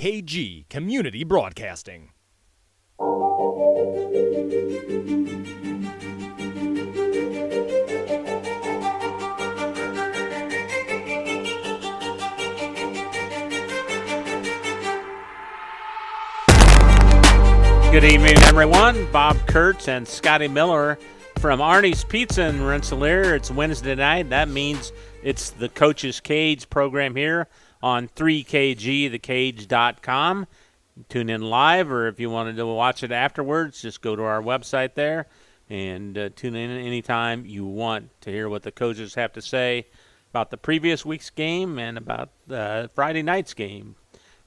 Kage Community Broadcasting. Good evening, everyone. Bob Kurtz and Scotty Miller from Arnie's Pizza in Rensselaer. It's Wednesday night. That means it's the Coach's Cage program here on 3KG, thecage.com. Tune in live, or if you wanted to watch it afterwards, just go to our website there and tune in anytime you want to hear what the coaches have to say about the previous week's game and about Friday night's game.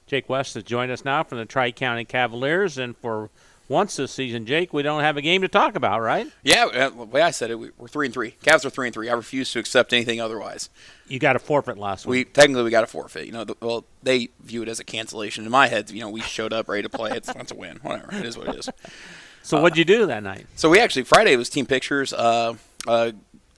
Jake West has joined us now from the Tri-County Cavaliers, and for once this season, Jake, we don't have a game to talk about, right? Yeah, the way I said it, we're 3-3. Cavs are 3-3. I refuse to accept anything otherwise. You got a forfeit last week. Technically, we got a forfeit. Well, they view it as a cancellation. In my head, we showed up ready to play. It's a win. Whatever. It is what it is. So what'd you do that night? So Friday was team pictures. A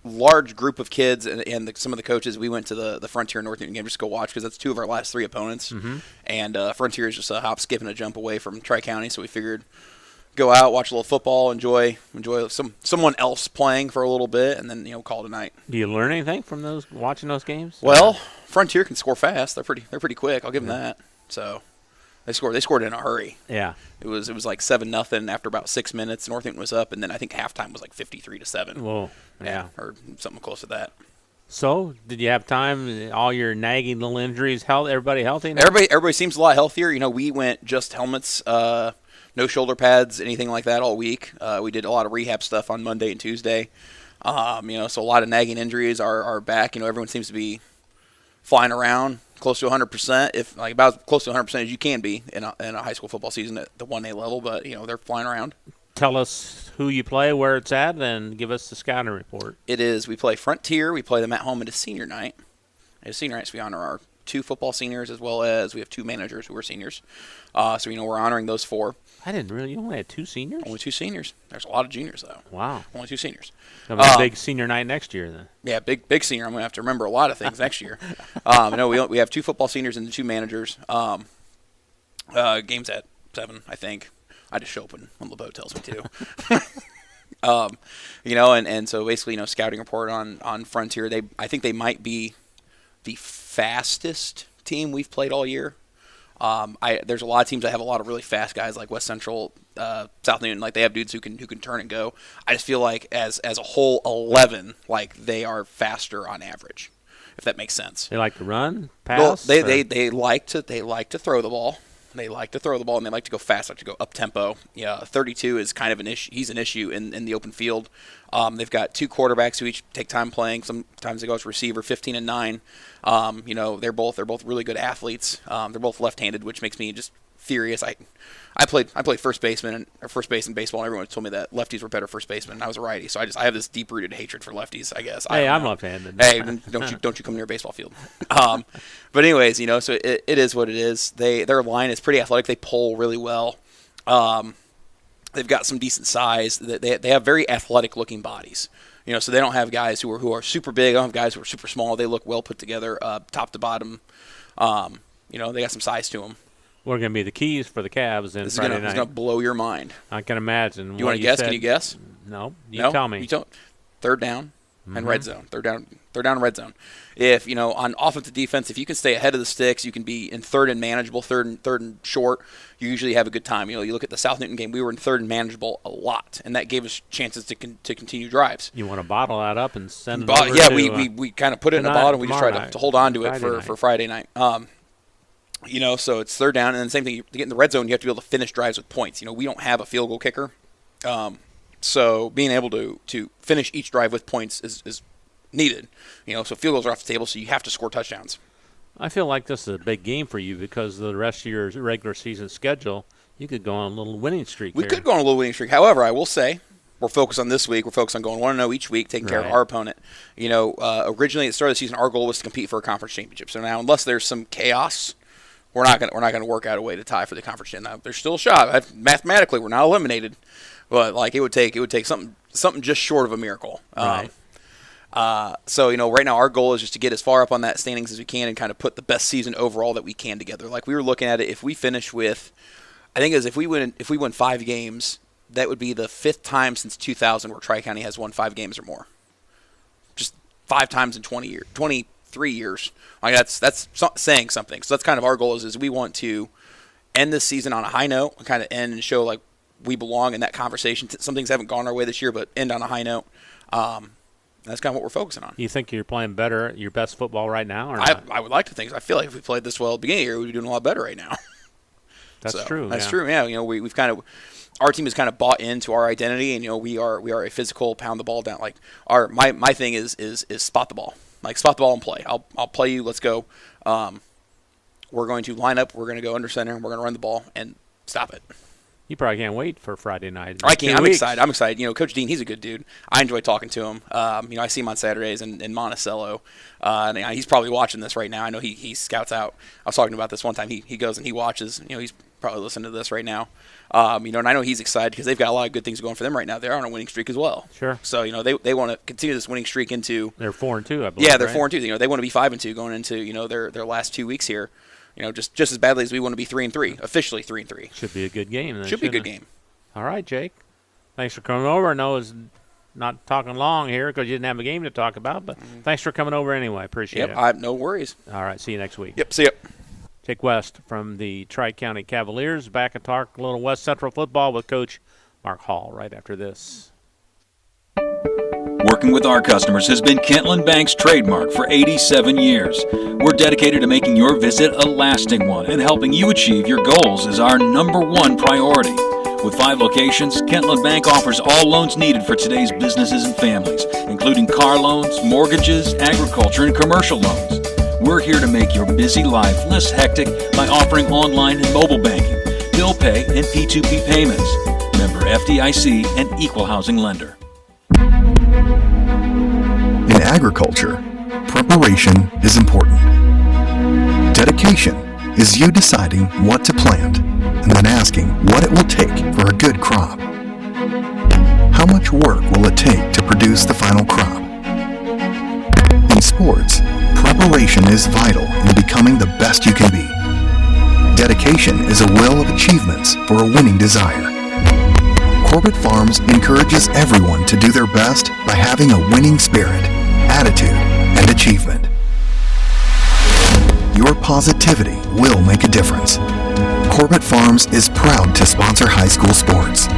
large group of kids and some of the coaches, we went to the Frontier North Newton game just to go watch because that's two of our last three opponents. Mm-hmm. And Frontier is just a hop, skip, and a jump away from Tri-County, so we figured go out, watch a little football, enjoy someone else playing for a little bit, and then call it a night. Do you learn anything from watching those games? Well, Frontier can score fast. They're pretty quick. I'll give them that. So they scored in a hurry. Yeah. It was like 7-0 after about 6 minutes. North Newton was up, and then I think halftime was like 53-7. Whoa. Yeah. Or something close to that. So, did you have time? All your nagging little injuries, everybody healthy now? Everybody seems a lot healthier. We went just helmets, no shoulder pads, anything like that all week. We did a lot of rehab stuff on Monday and Tuesday. So a lot of nagging injuries are back. Everyone seems to be flying around close to 100%, about as close to 100% as you can be in a high school football season at the 1A level. But they're flying around. Tell us who you play, where it's at, and give us the scouting report. We play Frontier. We play them at home at a senior night. At a senior night, so we honor our 2 football seniors as well as we have 2 managers who are seniors. So we're honoring those 4. I didn't really. You only had 2 seniors? Only 2 seniors. There's a lot of juniors, though. Wow. Only 2 seniors. That'll be a big senior night next year, then. Yeah, big senior. I'm going to have to remember a lot of things next year. We have 2 football seniors and 2 managers. Game's at 7, I think. I just show up when LeBeau tells me to. And so basically, scouting report on Frontier. I think they might be the fastest team we've played all year. There's a lot of teams that have a lot of really fast guys like West Central, South Newton. Like they have dudes who can turn and go. I just feel like as a whole 11, like they are faster on average, if that makes sense. They like to run, pass. Well, they like to throw the ball. They like to throw the ball, and they like to go fast, like to go up-tempo. Yeah, 32 is kind of an issue. He's an issue in the open field. They've got 2 quarterbacks who each take time playing. Sometimes they go as receiver, 15 and 9. They're both really good athletes. They're both left-handed, which makes me just furious. I played first base in baseball, and everyone told me that lefties were better first basemen. And I was a righty, so I have this deep-rooted hatred for lefties, I guess. Hey, I'm left-handed. Hey, don't you come near a baseball field. But anyways, so it is what it is. Their line is pretty athletic. They pull really well. They've got some decent size. They have very athletic-looking bodies. So they don't have guys who are super big. They don't have guys who are super small. They look well put together, top to bottom. They got some size to them. What are going to be the keys for the Cavs in Friday night? This is going to blow your mind. I can imagine. You want to guess? Can you guess? No. You tell me. You don't. Third down and red zone. Third down and red zone. If, on offensive defense, if you can stay ahead of the sticks, you can be in third and manageable, third and short, you usually have a good time. You look at the South Newton game, we were in third and manageable a lot, and that gave us chances to continue drives. You want to bottle that up and send it over Yeah, to, we kind of put it in a bottle, and we just tried to hold on to it for Friday night. So it's third down, and then same thing, to get in the red zone, you have to be able to finish drives with points. We don't have a field goal kicker. So being able to finish each drive with points is needed. So field goals are off the table, so you have to score touchdowns. I feel like this is a big game for you because the rest of your regular season schedule, you could go on a little winning streak. We could go on a little winning streak. However, I will say, we're focused on this week. We're focused on going 1-0 each week, taking care of our opponent. Originally at the start of the season, our goal was to compete for a conference championship. So now, unless there's some chaos, we're not going to work out a way to tie for the conference championship. Now, there's still a shot. Mathematically, we're not eliminated, but it would take something just short of a miracle. Right. So, right now our goal is just to get as far up on that standings as we can and kind of put the best season overall that we can together. Like we were looking at it, if we finish with, I think if we win 5 games, that would be the 5th time since 2000 where Tri-County has won 5 games or more. Just 5 times in 23 years. Like that's saying something. So that's kind of our goal is we want to end this season on a high note and kind of end and show like we belong in that conversation. Some things haven't gone our way this year, but end on a high note. That's kind of what we're focusing on. You think you're playing better, your best football right now, or not? I would like to think so. I feel like if we played this well at the beginning of the year, we'd be doing a lot better right now. That's true. That's true. Yeah, we've kind of, our team has kind of bought into our identity, and we are a physical, pound the ball down. Like my thing is spot the ball, like spot the ball and play. I'll play you. Let's go. We're going to line up. We're going to go under center, and we're going to run the ball and stop it. You probably can't wait for Friday night. I can't. I'm excited. Coach Dean, he's a good dude. I enjoy talking to him. I see him on Saturdays in Monticello. And he's probably watching this right now. I know he scouts out. I was talking about this one time. He goes and he watches. He's probably listening to this right now. And I know he's excited because they've got a lot of good things going for them right now. They're on a winning streak as well. Sure. So they want to continue this winning streak into. They're 4-2, I believe. Yeah, they're right? 4-2. They want to be 5-2 going into their last 2 weeks here. Just as badly as we want to be 3-3, officially 3-3. Should be a good game. Should be a good game. All right, Jake. Thanks for coming over. I know it's not talking long here because you didn't have a game to talk about, but thanks for coming over anyway. Appreciate it. No worries. All right, see you next week. Yep, see ya. Jake West from the Tri-County Cavaliers back and talk a little West Central football with Coach Mark Hall right after this. Working with our customers has been Kentland Bank's trademark for 87 years. We're dedicated to making your visit a lasting one, and helping you achieve your goals is our #1 priority. With 5 locations, Kentland Bank offers all loans needed for today's businesses and families, including car loans, mortgages, agriculture, and commercial loans. We're here to make your busy life less hectic by offering online and mobile banking, bill pay, and P2P payments. Member FDIC and equal housing lender. In agriculture, preparation is important. Dedication is you deciding what to plant and then asking what it will take for a good crop. How much work will it take to produce the final crop? In sports, preparation is vital in becoming the best you can be. Dedication is a well of achievements for a winning desire. Corbett Farms encourages everyone to do their best by having a winning spirit, attitude, and achievement. Your positivity will make a difference. Corbett Farms is proud to sponsor high school sports.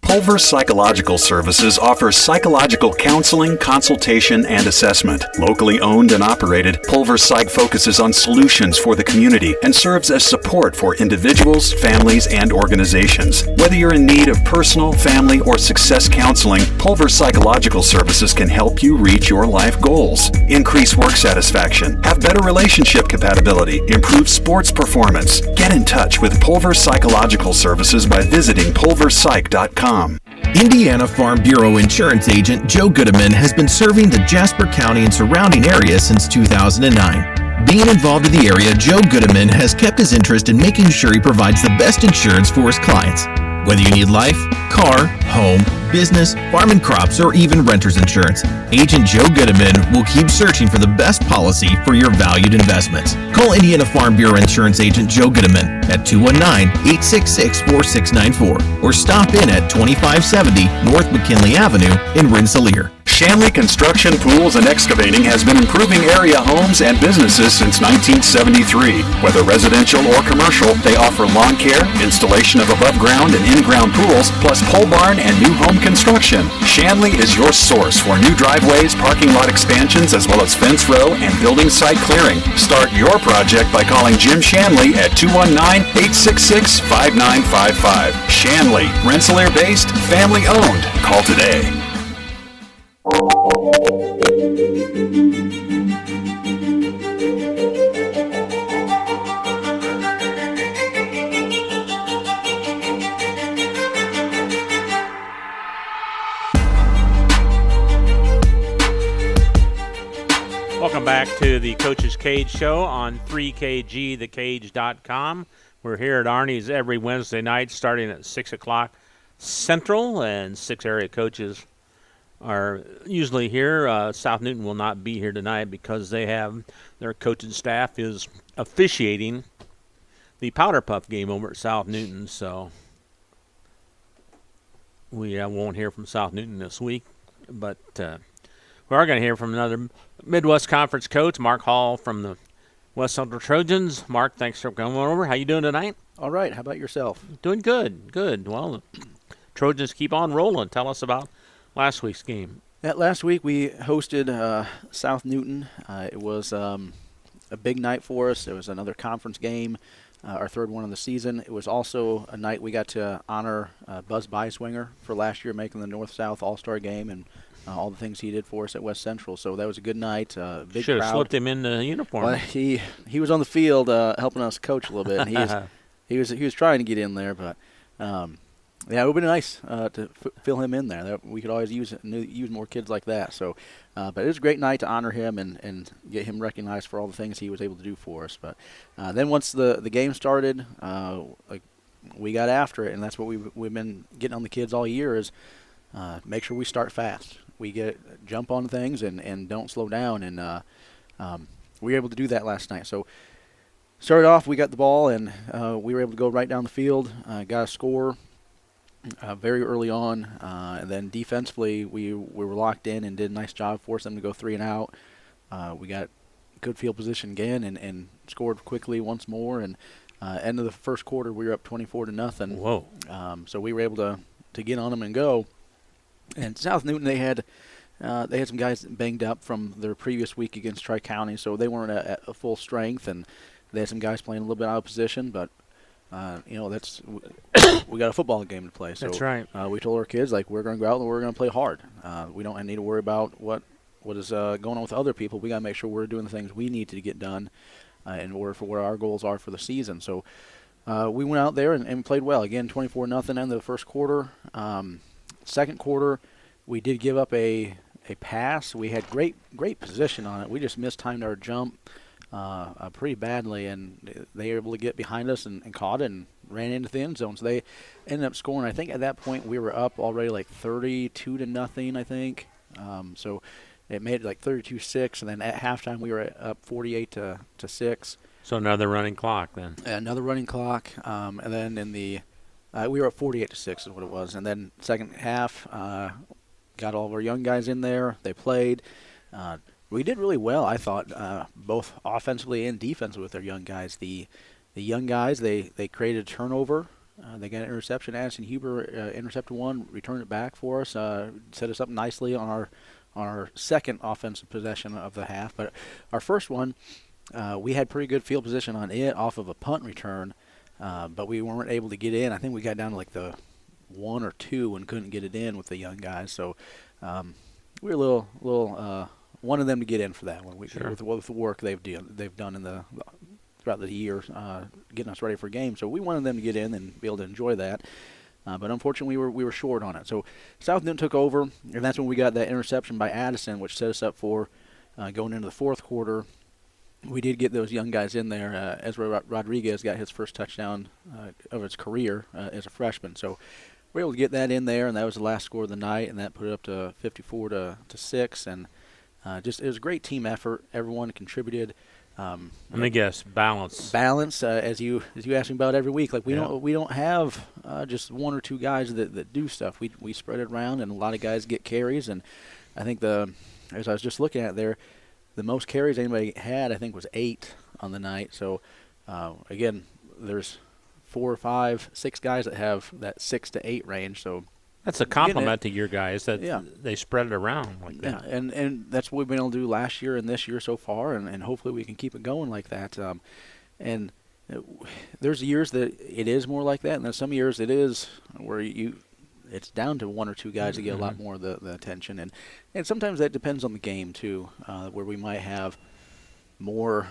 Pulver Psychological Services offers psychological counseling, consultation, and assessment. Locally owned and operated, Pulver Psych focuses on solutions for the community and serves as support for individuals, families, and organizations. Whether you're in need of personal, family, or success counseling, Pulver Psychological Services can help you reach your life goals. Increase work satisfaction, have better relationship compatibility, improve sports performance. Get in touch with Pulver Psychological Services by visiting pulverpsych.com. Indiana Farm Bureau insurance agent Joe Goodeman has been serving the Jasper County and surrounding area since 2009. Being involved in the area, Joe Goodeman has kept his interest in making sure he provides the best insurance for his clients. Whether you need life, car, home, business, farm and crops, or even renter's insurance, Agent Joe Goodeman will keep searching for the best policy for your valued investments. Call Indiana Farm Bureau Insurance Agent Joe Goodeman at 219-866-4694 or stop in at 2570 North McKinley Avenue in Rensselaer. Shanley Construction, Pools, and Excavating has been improving area homes and businesses since 1973. Whether residential or commercial, they offer lawn care, installation of above-ground and in-ground pools, plus pole barn and new home construction. Shanley is your source for new driveways, parking lot expansions, as well as fence row and building site clearing. Start your project by calling Jim Shanley at 219-866-5955. Shanley, Rensselaer-based, family-owned. Call today. Welcome back to the Coach's Cage Show on 3KGthecage.com. We're here at Arnie's every Wednesday night starting at 6 o'clock Central, and 6 area coaches are usually here. South Newton will not be here tonight because they have their coaching staff is officiating the Powder Puff game over at South Newton, so we won't hear from South Newton this week, but we are going to hear from another Midwest Conference coach, Mark Hall from the West Central Trojans. Mark, thanks for coming over. How you doing tonight? All right. How about yourself? Doing good. Good. Well, the Trojans keep on rolling. Tell us about last week's game. Last week we hosted South Newton. It was a big night for us. It was another conference game, our third one of the season. It was also a night we got to honor Buzz Beiswinger for last year making the North-South All-Star game and all the things he did for us at West Central. So that was a good night. Big Should have crowd. slipped him in the uniform. Well, he was on the field helping us coach a little bit. And he was trying to get in there, but yeah, it would have been nice to fill him in there. We could always use more kids like that. So, but it was a great night to honor him and get him recognized for all the things he was able to do for us. But then once the game started, we got after it, and that's what we've been getting on the kids all year is make sure we start fast. We jump on things and don't slow down, and we were able to do that last night. So started off, we got the ball, and we were able to go right down the field, got a score very early on, and then defensively we were locked in and did a nice job forcing them to go 3 and out. We got good field position again and scored quickly once more, and end of the first quarter we were up 24-0. Whoa! So we were able to get on them and go. And South Newton, they had some guys banged up from their previous week against Tri-County, so they weren't at a full strength, and they had some guys playing a little bit out of position, but that's we got a football game to play. So That's right. We told our kids we're going to go out and we're going to play hard. We don't need to worry about what is going on with other people. We got to make sure we're doing the things we need to get done in order for what our goals are for the season. So we went out there and played well. Again, 24-0 end of the first quarter. Second quarter, we did give up a pass. We had great position on it. We just mistimed our jump pretty badly, and they were able to get behind us and caught it and ran into the end zone. So they ended up scoring. I think at that point we were up already 32-0, I think. So it made it 32-6, and then at halftime we were up 48-6. So another running clock then. Another running clock, and then in the we were up 48-6 is what it was. And then second half, got all of our young guys in there. They played. We did really well, I thought, both offensively and defensively with our young guys. The young guys, they created a turnover. They got an interception. Addison Huber intercepted one, returned it back for us, set us up nicely on our second offensive possession of the half. But our first one, we had pretty good field position on it off of a punt return, but we weren't able to get in. I think we got down to the 1 or 2 and couldn't get it in with the young guys. So we were a little wanted them to get in for that one. Sure. With the work they've done throughout the year, getting us ready for games. So we wanted them to get in and be able to enjoy that. But unfortunately, we were short on it. So South Newton took over, and that's when we got that interception by Addison, which set us up for going into the fourth quarter. We did get those young guys in there. Ezra Rodriguez got his first touchdown of his career as a freshman. So we were able to get that in there, and that was the last score of the night, and that put it up to 54-6. And it was a great team effort. Everyone contributed. Let me guess, balance. Balance, as you ask me about every week. We don't have just 1 or 2 guys that do stuff. We spread it around, and a lot of guys get carries. And I think as I was just looking at there, the most carries anybody had, I think, was 8 on the night. So again, there's 4, 5, 6 guys that have that 6 to 8 range. So that's a compliment to your guys that they spread it around like that. Yeah, and that's what we've been able to do last year and this year so far, and hopefully we can keep it going like that. And there's years that it is more like that, and then some years it is where it's down to 1 or 2 guys that get a lot more of the attention. And sometimes that depends on the game, too, where we might have more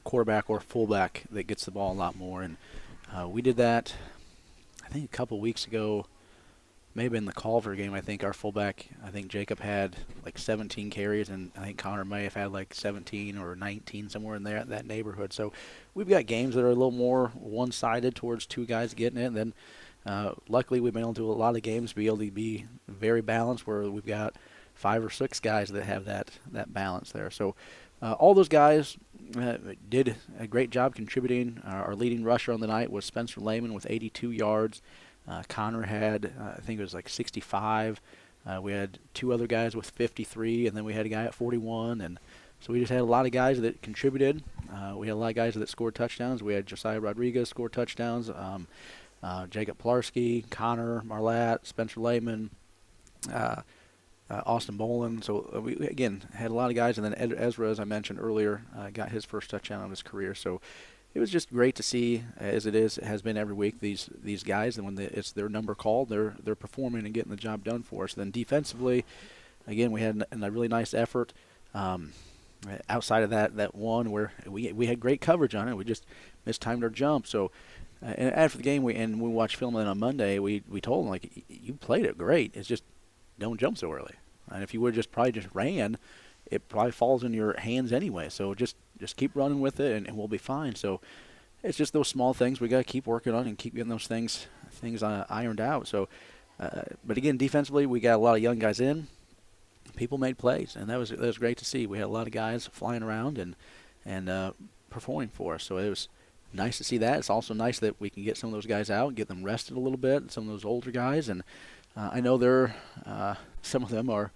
quarterback or fullback that gets the ball a lot more. And we did that, I think, a couple weeks ago. Maybe in the Culver game, I think our fullback, Jacob had 17 carries, and I think Connor may have had 17 or 19, somewhere in there, that neighborhood. So we've got games that are a little more one-sided towards 2 guys getting it. And then luckily we've been able to do a lot of games be able to be very balanced, where we've got 5 or 6 guys that have that balance there. So all those guys did a great job contributing. Our leading rusher on the night was Spencer Lehman with 82 yards. Connor had, I think it was like 65. We had 2 other guys with 53, and then we had a guy at 41. And so we just had a lot of guys that contributed. We had a lot of guys that scored touchdowns. We had Josiah Rodriguez score touchdowns, Jacob Pilarski, Connor Marlatt, Spencer Lehman, Austin Bolin. So we, again, had a lot of guys. And then Ezra, as I mentioned earlier, got his first touchdown of his career. So it was just great to see, as it has been every week, these guys, and when it's their number called, they're performing and getting the job done for us. Then defensively, again, we had a really nice effort. Outside of that one where we had great coverage on it, we just mistimed our jump. So and after the game, we watched film on Monday. We told them, like, you played it great. It's just don't jump so early. And if you would probably just ran, it probably falls in your hands anyway. So just keep running with it, and we'll be fine. So it's just those small things we got to keep working on and keep getting those things ironed out. So, but again, defensively, we got a lot of young guys in. People made plays, and that was great to see. We had a lot of guys flying around and performing for us. So it was nice to see that. It's also nice that we can get some of those guys out, get them rested a little bit, some of those older guys. And I know some of them are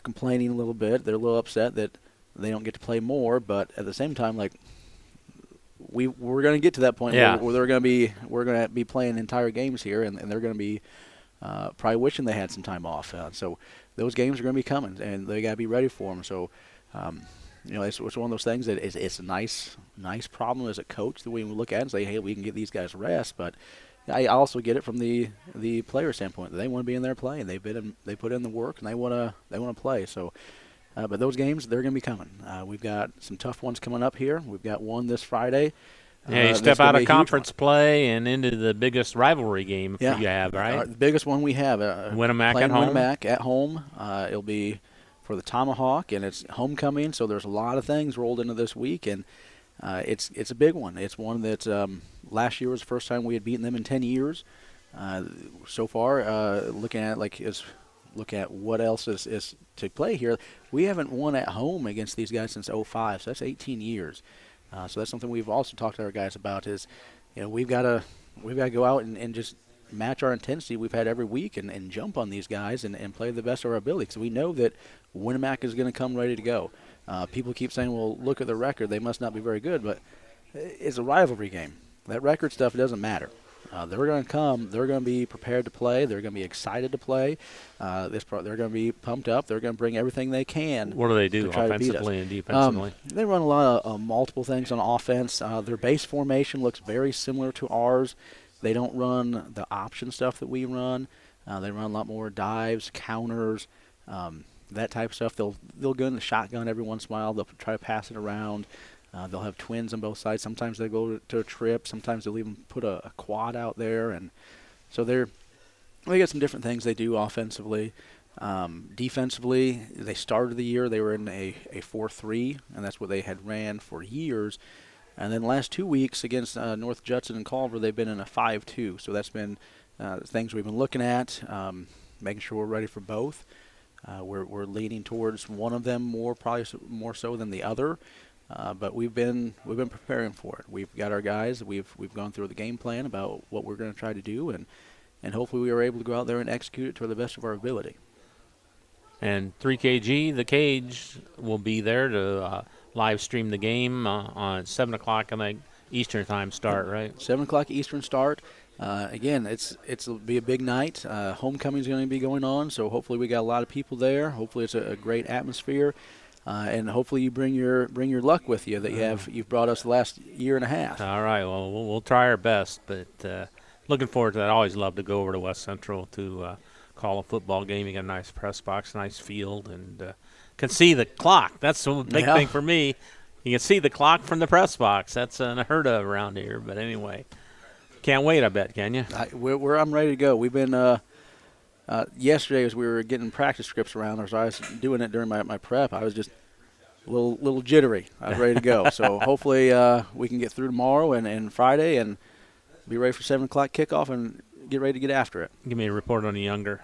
complaining a little bit. They're a little upset that they don't get to play more, but at the same time, like, we're going to get to that point where we're going to be playing entire games here, and they're going to be probably wishing they had some time off. So those games are going to be coming, and they got to be ready for them. So it's one of those things that it's a nice problem as a coach that we look at and say, hey, we can get these guys rest, but I also get it from the player standpoint. They want to be in there playing. They put in the work, and they want to play. So, but those games, they're going to be coming. We've got some tough ones coming up here. We've got one this Friday. Yeah, you step out of conference play and into the biggest rivalry game you have, right? The biggest one we have. Winamac at home. Winamac at home. It'll be for the Tomahawk, and it's homecoming, so there's a lot of things rolled into this week, and it's a big one. It's one that last year was the first time we had beaten them in 10 years. So far, looking at what else is to play here, we haven't won at home against these guys since '05, so that's 18 years. So that's something we've also talked to our guys about is, we've got to go out and just match our intensity we've had every week and jump on these guys and play the best of our ability, because we know that Winamac is going to come ready to go. People keep saying, well, look at the record. They must not be very good, but it's a rivalry game. That record stuff doesn't matter. They're going to come. They're going to be prepared to play. They're going to be excited to play. They're going to be pumped up. They're going to bring everything they can. What do they do offensively and defensively? They run a lot of multiple things on offense. Their base formation looks very similar to ours. They don't run the option stuff that we run. They run a lot more dives, counters, that type of stuff. They'll go in the shotgun every once in a while. They'll try to pass it around. They'll have twins on both sides. Sometimes they go to a trip. Sometimes they'll even put a quad out there. And so they got some different things they do offensively. Defensively, they started the year, they were in a 4-3, and that's what they had ran for years. And then the last 2 weeks against North Judson and Culver, they've been in a 5-2. So that's been things we've been looking at, making sure we're ready for both. We're leaning towards one of them probably more so than the other. But we've been preparing for it. We've got our guys. We've gone through the game plan about what we're going to try to do, and hopefully we are able to go out there and execute it to the best of our ability. And 3KG, the Kage, will be there to live stream the game on 7 o'clock, I think, Eastern time start, right? 7 o'clock Eastern start. Again, it'll be a big night. Homecoming's going to be going on, so hopefully we got a lot of people there. Hopefully it's a great atmosphere. And hopefully you bring your luck with you that you've brought us the last year and a half. All right. Well, we'll try our best, but looking forward to that. I always love to go over to West Central to call a football game. You got a nice press box, nice field, and can see the clock. That's a big thing for me. You can see the clock from the press box. That's unheard of around here. But anyway, can't wait, I bet, can you? I'm ready to go. We've been yesterday as we were getting practice scripts around, as I was doing it during my prep, I was just a little jittery. I was ready to go. So hopefully we can get through tomorrow and Friday and be ready for 7 o'clock kickoff and get ready to get after it. Give me a report on the younger.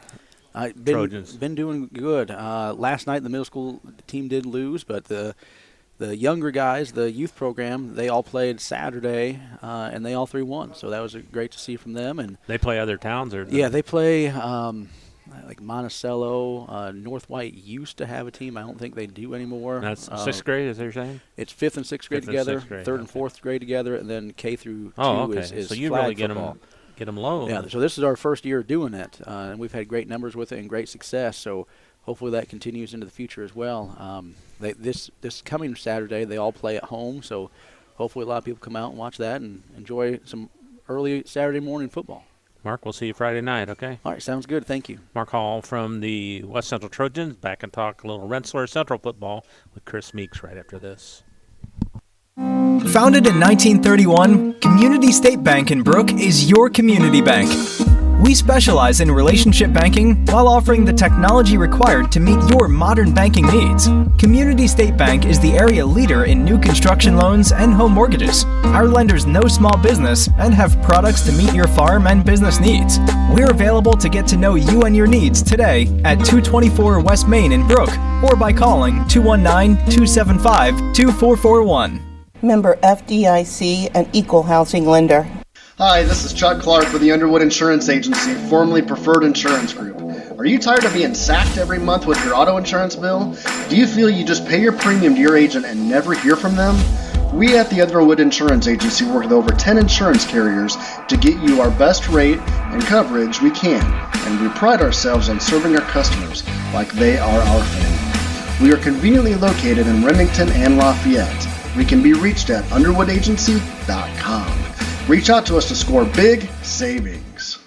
Trojans? Been doing good. Last night the middle school team did lose, but the younger guys, the youth program, they all played Saturday, and they all three won. So that was great to see from them. And They play other towns, or yeah, they play like Monticello. North White used to have a team. I don't think they do anymore. That's sixth grade, is that what you're saying? It's fifth and sixth grade Fifth and together, sixth grade, third and okay. fourth grade together, and then K through 2 Oh, okay. is So you flag really get football. them low. Yeah, so this is our first year doing it, and we've had great numbers with it and great success. So hopefully that continues into the future as well. This coming Saturday, they all play at home, so hopefully a lot of people come out and watch that and enjoy some early Saturday morning football. Mark, we'll see you Friday night, okay? All right, sounds good. Thank you. Mark Hall from the West Central Trojans. Back and talk a little Rensselaer Central football with Chris Meeks right after this. Founded in 1931, Community State Bank in Brook is your community bank. We specialize in relationship banking while offering the technology required to meet your modern banking needs. Community State Bank is the area leader in new construction loans and home mortgages. Our lenders know small business and have products to meet your farm and business needs. We're available to get to know you and your needs today at 224 West Main in Brook or by calling 219-275-2441. Member FDIC, an equal housing lender. Hi, this is Chuck Clark with the Underwood Insurance Agency, formerly Preferred Insurance Group. Are you tired of being sacked every month with your auto insurance bill? Do you feel you just pay your premium to your agent and never hear from them? We at the Underwood Insurance Agency work with over 10 insurance carriers to get you our best rate and coverage we can, and we pride ourselves on serving our customers like they are our family. We are conveniently located in Remington and Lafayette. We can be reached at underwoodagency.com. Reach out to us to score big savings.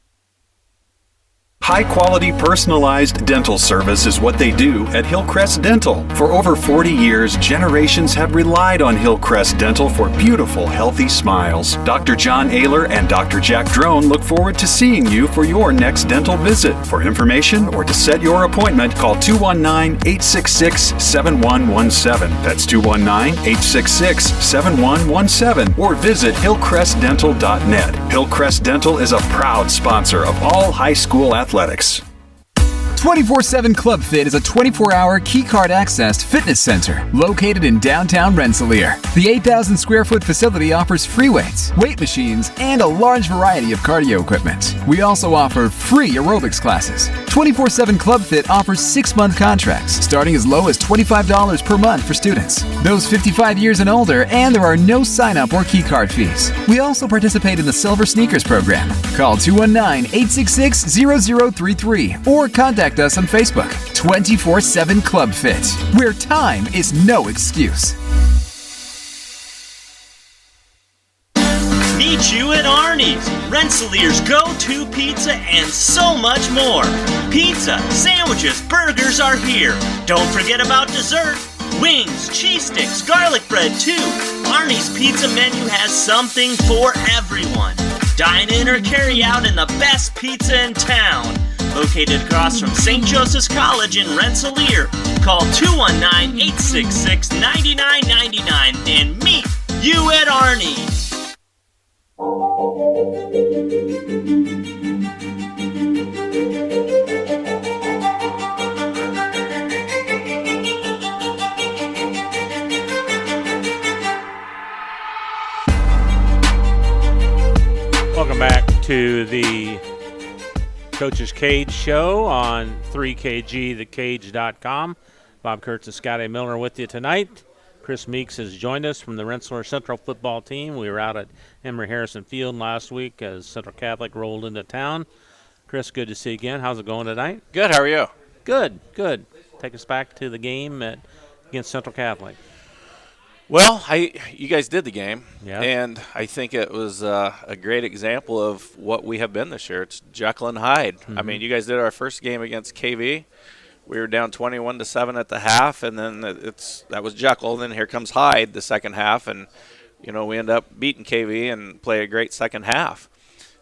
High-quality, personalized dental service is what they do at Hillcrest Dental. For over 40 years, generations have relied on Hillcrest Dental for beautiful, healthy smiles. Dr. John Ayler and Dr. Jack Drone look forward to seeing you for your next dental visit. For information or to set your appointment, call 219-866-7117. That's 219-866-7117. Or visit hillcrestdental.net. Hillcrest Dental is a proud sponsor of all high school athletics. 24/7 Club Fit is a 24-hour keycard accessed fitness center located in downtown Rensselaer. The 8,000 square foot facility offers free weights, weight machines, and a large variety of cardio equipment. We also offer free aerobics classes. 24/7 Club Fit offers 6-month contracts starting as low as $25 per month for students, those 55 years and older, and there are no sign-up or keycard fees. We also participate in the Silver Sneakers program. Call 219-866-0033 or contact us on Facebook. 24/7 Club Fit, where time is no excuse. Meet you at Arnie's, Rensselaer's go-to pizza and so much more. Pizza, sandwiches, burgers are here. Don't forget about dessert. Wings, cheese sticks, garlic bread too. Arnie's pizza menu has something for everyone. Dine in or carry out in the best pizza in town. Located across from St. Joseph's College in Rensselaer. Call 219-866-9999 and meet you at Arnie's. Welcome back to the Coach's Cage show on 3KGthecage.com. Bob Kurtz and Scotty Miller with you tonight. Chris Meeks has joined us from the Rensselaer Central football team. We were out at Emory Harrison Field last week as Central Catholic rolled into town. Chris, good to see you again. How's it going tonight? Good. How are you? Good. Take us back to the game against Central Catholic. Well, you guys did the game, yeah, and I think it was a great example of what we have been this year. It's Jekyll and Hyde. Mm-hmm. I mean, you guys did our first game against KV. We were down 21-7 at the half, and then that was Jekyll. Then here comes Hyde the second half, and we end up beating KV and play a great second half.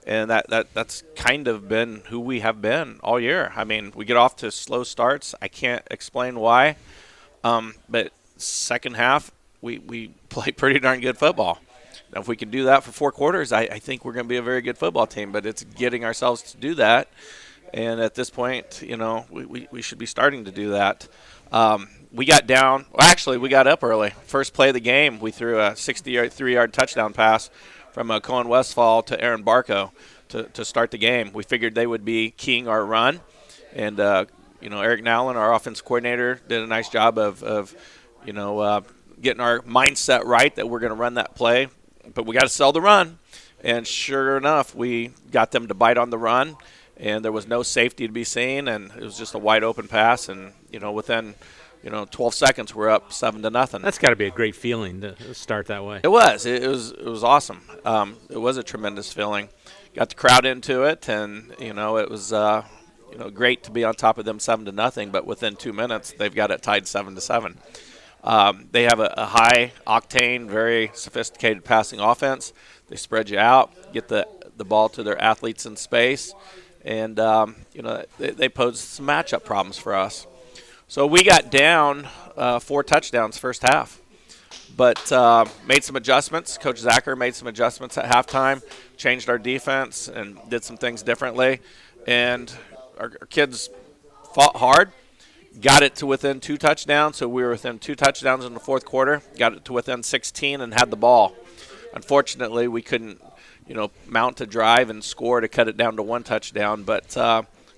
And that's kind of been who we have been all year. I mean, we get off to slow starts. I can't explain why, but second half, we play pretty darn good football. Now, if we can do that for 4 quarters, I think we're going to be a very good football team, but it's getting ourselves to do that. And at this point, we should be starting to do that. We got down. Well, actually, we got up early. First play of the game, we threw a 63-yard touchdown pass from Cohen Westfall to Aaron Barco to start the game. We figured they would be keying our run. And, Eric Nowlin, our offense coordinator, did a nice job of getting our mindset right that we're going to run that play. But we got to sell the run. And sure enough, we got them to bite on the run. And there was no safety to be seen. And it was just a wide open pass. And, within 12 seconds, we're up 7-0. That's got to be a great feeling to start that way. It was. It was awesome. It was a tremendous feeling. Got the crowd into it, and it was great to be on top of them 7-0. But within 2 minutes, they've got it tied 7-7. They have a high octane, very sophisticated passing offense. They spread you out, get the ball to their athletes in space, and they pose some matchup problems for us. So we got down 4 touchdowns first half, but made some adjustments. Coach Zacher made some adjustments at halftime, changed our defense, and did some things differently. And our kids fought hard, got it to within 2 touchdowns. So we were within 2 touchdowns in the fourth quarter, got it to within 16 and had the ball. Unfortunately, we couldn't, mount a drive and score to cut it down to 1 touchdown. But,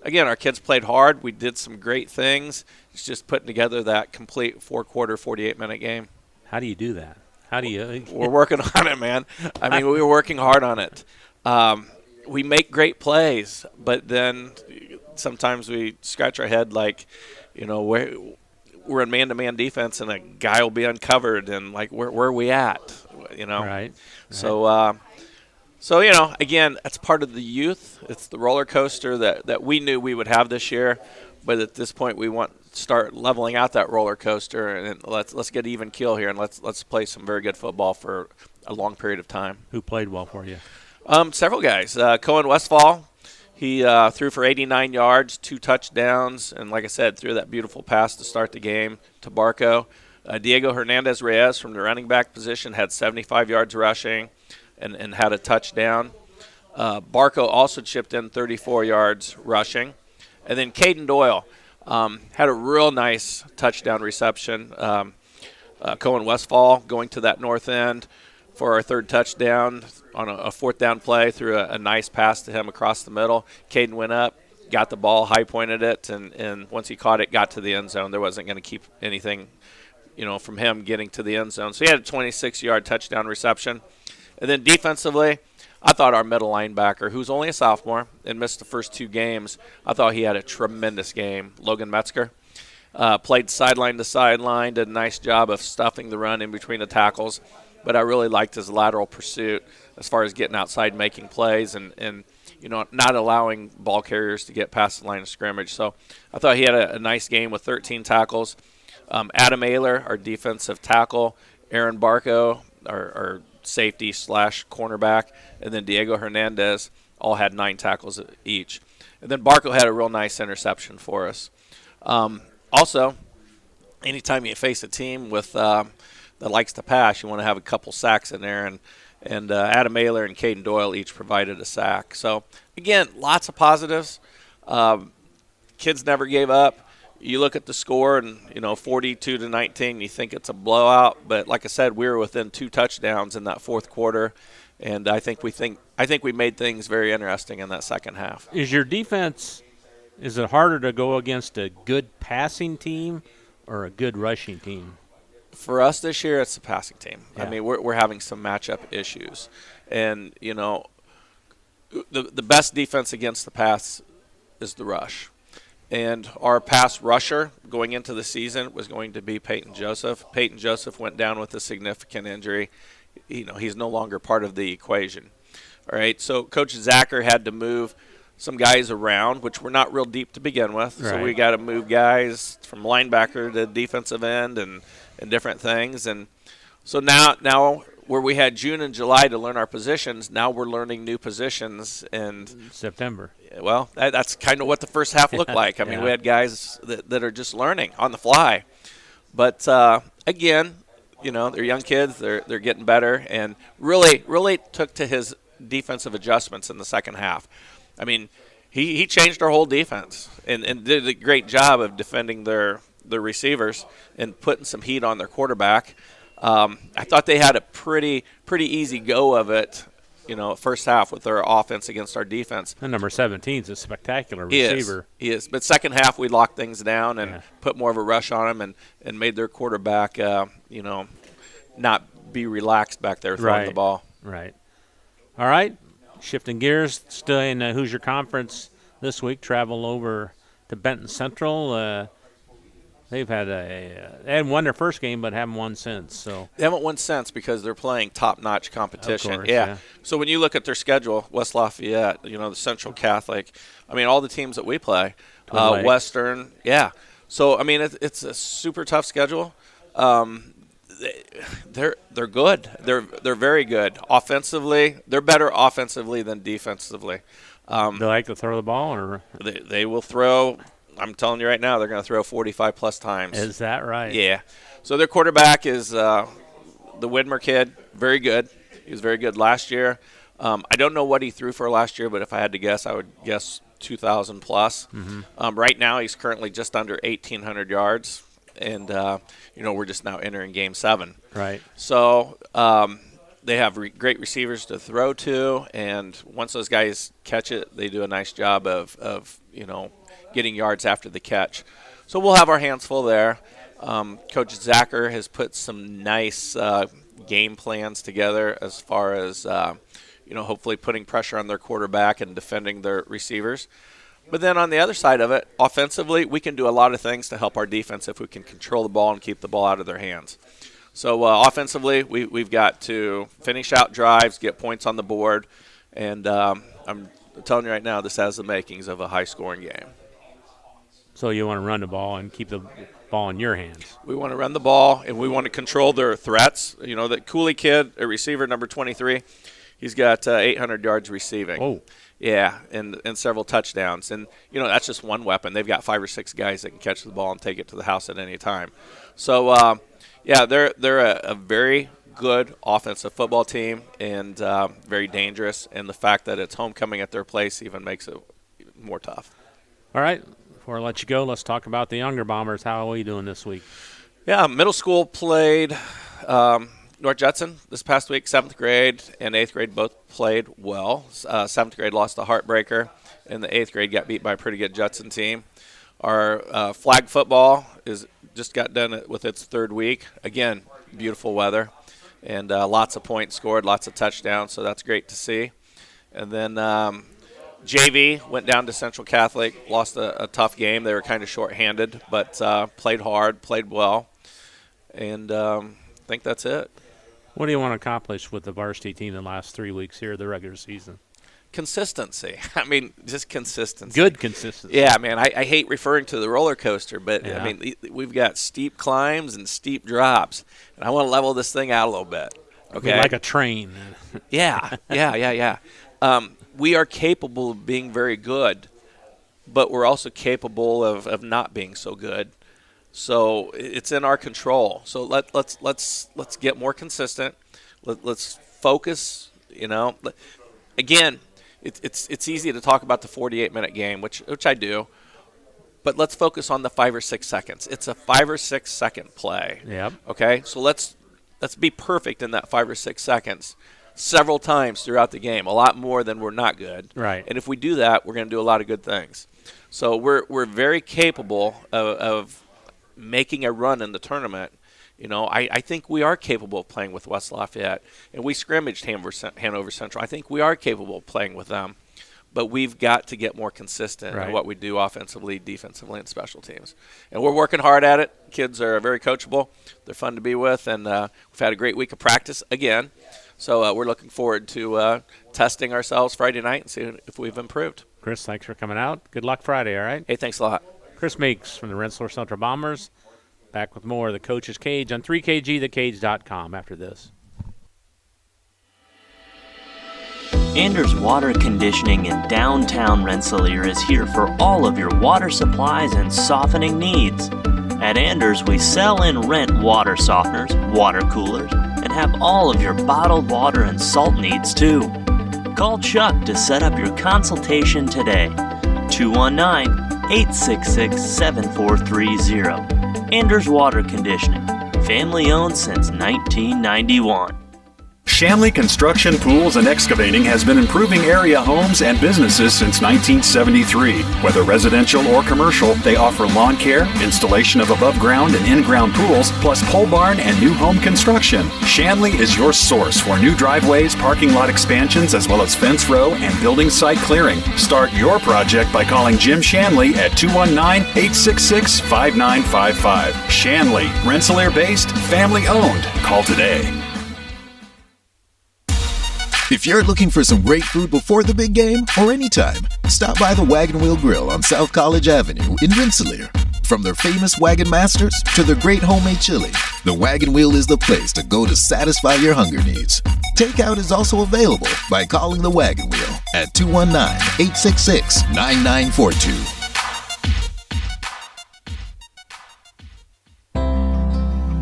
again, our kids played hard. We did some great things. It's just putting together that complete 4-quarter, 48-minute game. How do you do that? How do you? We're working on it, man. I mean, we were working hard on it. We make great plays, but then sometimes we scratch our head like, we're in man-to-man defense and a guy will be uncovered and, like, where are we at? Right. So, again, that's part of the youth. It's the roller coaster that we knew we would have this year. But at this point, we want to start leveling out that roller coaster, and let's get even keel here, and let's play some very good football for a long period of time. Who played well for you? Several guys. Cohen Westfall, he threw for 89 yards, 2 touchdowns, and like I said, threw that beautiful pass to start the game to Barco. Diego Hernandez-Reyes from the running back position had 75 yards rushing and had a touchdown. Barco also chipped in 34 yards rushing. And then Caden Doyle had a real nice touchdown reception. Cohen Westfall going to that north end for our 3rd touchdown on a 4th down play, threw a nice pass to him across the middle. Caden went up, got the ball, high-pointed it, and once he caught it, got to the end zone. There wasn't going to keep anything, from him getting to the end zone. So he had a 26-yard touchdown reception. And then defensively, I thought our middle linebacker, who's only a sophomore and missed the first 2 games, I thought he had a tremendous game. Logan Metzger played sideline to sideline, did a nice job of stuffing the run in between the tackles. But I really liked his lateral pursuit as far as getting outside, making plays, and not allowing ball carriers to get past the line of scrimmage. So I thought he had a nice game with 13 tackles. Adam Ayler, our defensive tackle, Aaron Barco, our safety / cornerback, and then Diego Hernandez all had 9 tackles each. And then Barco had a real nice interception for us. Also, anytime you face a team with that likes to pass, you want to have a couple sacks in there, and Adam Ayler and Caden Doyle each provided a sack. So, again, lots of positives. Kids never gave up. You look at the score and 42-19. You think it's a blowout, but like I said, we were within 2 touchdowns in that fourth quarter, and I think we made things very interesting in that second half. Is your defense? Is it harder to go against a good passing team or a good rushing team? For us this year, it's the passing team. Yeah. I mean, we're having some matchup issues, and the best defense against the pass is the rush. And our pass rusher going into the season was going to be Peyton Joseph. Peyton Joseph went down with a significant injury. He's no longer part of the equation. All right, so Coach Zacher had to move some guys around, which were not real deep to begin with. Right. So we got to move guys from linebacker to defensive end and different things. And so now where we had June and July to learn our positions, now we're learning new positions in September. Well, that's kind of what the first half looked like. I mean, we had guys that are just learning on the fly. But, again, they're young kids. They're getting better, and really took to his defensive adjustments in the second half. I mean, he changed our whole defense and did a great job of defending their receivers and putting some heat on their quarterback. I thought they had a pretty easy go of it, first half with their offense against our defense. And number 17 is a spectacular receiver. He is. But second half, we locked things down and put more of a rush on him and made their quarterback, not be relaxed back there throwing the ball. Right. All right. Shifting gears, still in Hoosier Conference this week. Travel over to Benton Central. They've had they hadn't won their first game, but haven't won since. So they haven't won since because they're playing top-notch competition. Of course, yeah. So when you look at their schedule, West Lafayette, the Central Catholic, all the teams that we play, Western, yeah. So it's a super tough schedule. They're good. They're very good offensively. They're better offensively than defensively. They like to throw the ball, or they will throw. I'm telling you right now, they're going to throw 45-plus times. Is that right? Yeah. So their quarterback is the Widmer kid. Very good. He was very good last year. I don't know what he threw for last year, but if I had to guess, I would guess 2,000-plus. Mm-hmm. Right now, he's currently just under 1,800 yards, and we're just now entering Game 7. Right. So they have great receivers to throw to, and once those guys catch it, they do a nice job of getting yards after the catch. So we'll have our hands full there. Coach Zacher has put some nice game plans together as far as, hopefully putting pressure on their quarterback and defending their receivers. But then on the other side of it, offensively, we can do a lot of things to help our defense if we can control the ball and keep the ball out of their hands. So offensively, we've got to finish out drives, get points on the board, and I'm telling you right now, this has the makings of a high-scoring game. So you want to run the ball and keep the ball in your hands. We want to run the ball, and we want to control their threats. That Cooley kid, a receiver, number 23, he's got 800 yards receiving. Oh. Yeah, and several touchdowns. And, that's just one weapon. They've got 5 or 6 guys that can catch the ball and take it to the house at any time. So, they're a very good offensive football team and very dangerous. And the fact that it's homecoming at their place even makes it more tough. All right. Before I let you go, let's talk about the younger Bombers. How are we doing this week? Yeah, middle school played North Judson this past week. 7th grade and 8th grade both played well. 7th grade lost a heartbreaker, and the 8th grade got beat by a pretty good Judson team. Our flag football just got done with its 3rd week. Again, beautiful weather, and lots of points scored, lots of touchdowns, so that's great to see. And then JV went down to Central Catholic, lost a tough game. They were kind of short-handed, but played hard, played well, and I think that's it. What do you want to accomplish with the varsity team in the last 3 weeks here of the regular season? Consistency. Just consistency. Good consistency. Yeah, man, I hate referring to the roller coaster, but, Yeah. We've got steep climbs and steep drops, and I want to level this thing out a little bit. Okay, Like a train. Yeah. We are capable of being very good, but we're also capable of not being so good. So it's in our control. So let's get more consistent. Let's focus. Again, it's easy to talk about the 48-minute game, which I do, but let's focus on the 5 or 6 seconds. It's a 5 or 6 second play. Yep. Okay. So let's be perfect in that 5 or 6 seconds. Several times throughout the game, a lot more than we're not good. Right. And if we do that, we're going to do a lot of good things. So we're very capable of making a run in the tournament. I think we are capable of playing with West Lafayette, and we scrimmaged Hanover Central. I think we are capable of playing with them, but we've got to get more consistent in what we do offensively, defensively, and special teams. And we're working hard at it. Kids are very coachable. They're fun to be with, and we've had a great week of practice again. So we're looking forward to testing ourselves Friday night and seeing if we've improved. Chris, thanks for coming out. Good luck Friday, all right? Hey, thanks a lot. Chris Meeks from the Rensselaer Central Bombers. Back with more of the Coach's Cage on 3KGTheCage.com after this. Anders Water Conditioning in downtown Rensselaer is here for all of your water supplies and softening needs. At Anders, we sell and rent water softeners, water coolers, and have all of your bottled water and salt needs too. Call Chuck to set up your consultation today. 219-866-7430. Anders Water Conditioning, family owned since 1991. Shanley Construction, Pools, and Excavating has been improving area homes and businesses since 1973. Whether residential or commercial, they offer lawn care, installation of above-ground and in-ground pools, plus pole barn and new home construction. Shanley is your source for new driveways, parking lot expansions, as well as fence row and building site clearing. Start your project by calling Jim Shanley at 219-866-5955. Shanley, Rensselaer-based, family-owned. Call today. If you're looking for some great food before the big game or anytime, stop by the Wagon Wheel Grill on South College Avenue in Rensselaer. From their famous Wagon Masters to their great homemade chili, the Wagon Wheel is the place to go to satisfy your hunger needs. Takeout is also available by calling the Wagon Wheel at 219-866-9942.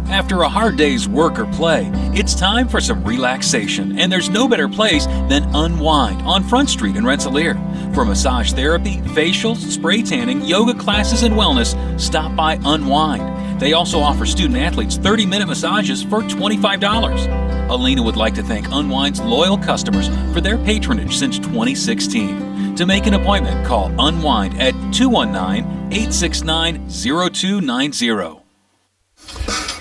After a hard day's work or play, it's time for some relaxation, and there's no better place than Unwind on Front Street in Rensselaer. For massage therapy, facials, spray tanning, yoga classes, and wellness, stop by Unwind. They also offer student athletes 30-minute massages for $25. Alina would like to thank Unwind's loyal customers for their patronage since 2016. To make an appointment, call Unwind at 219-869-0290.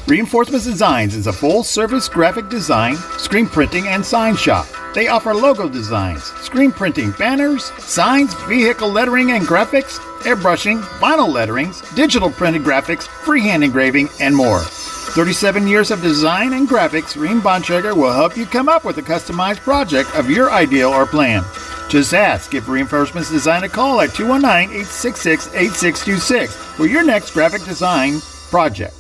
Reinforcements Designs is a full-service graphic design, screen printing, and sign shop. They offer logo designs, screen printing, banners, signs, vehicle lettering and graphics, airbrushing, vinyl letterings, digital printed graphics, freehand engraving, and more. 37 years of design and graphics, Reem Bontrager will help you come up with a customized project of your ideal or plan. Just ask, give Reinforcements Design a call at 219-866-8626 for your next graphic design project.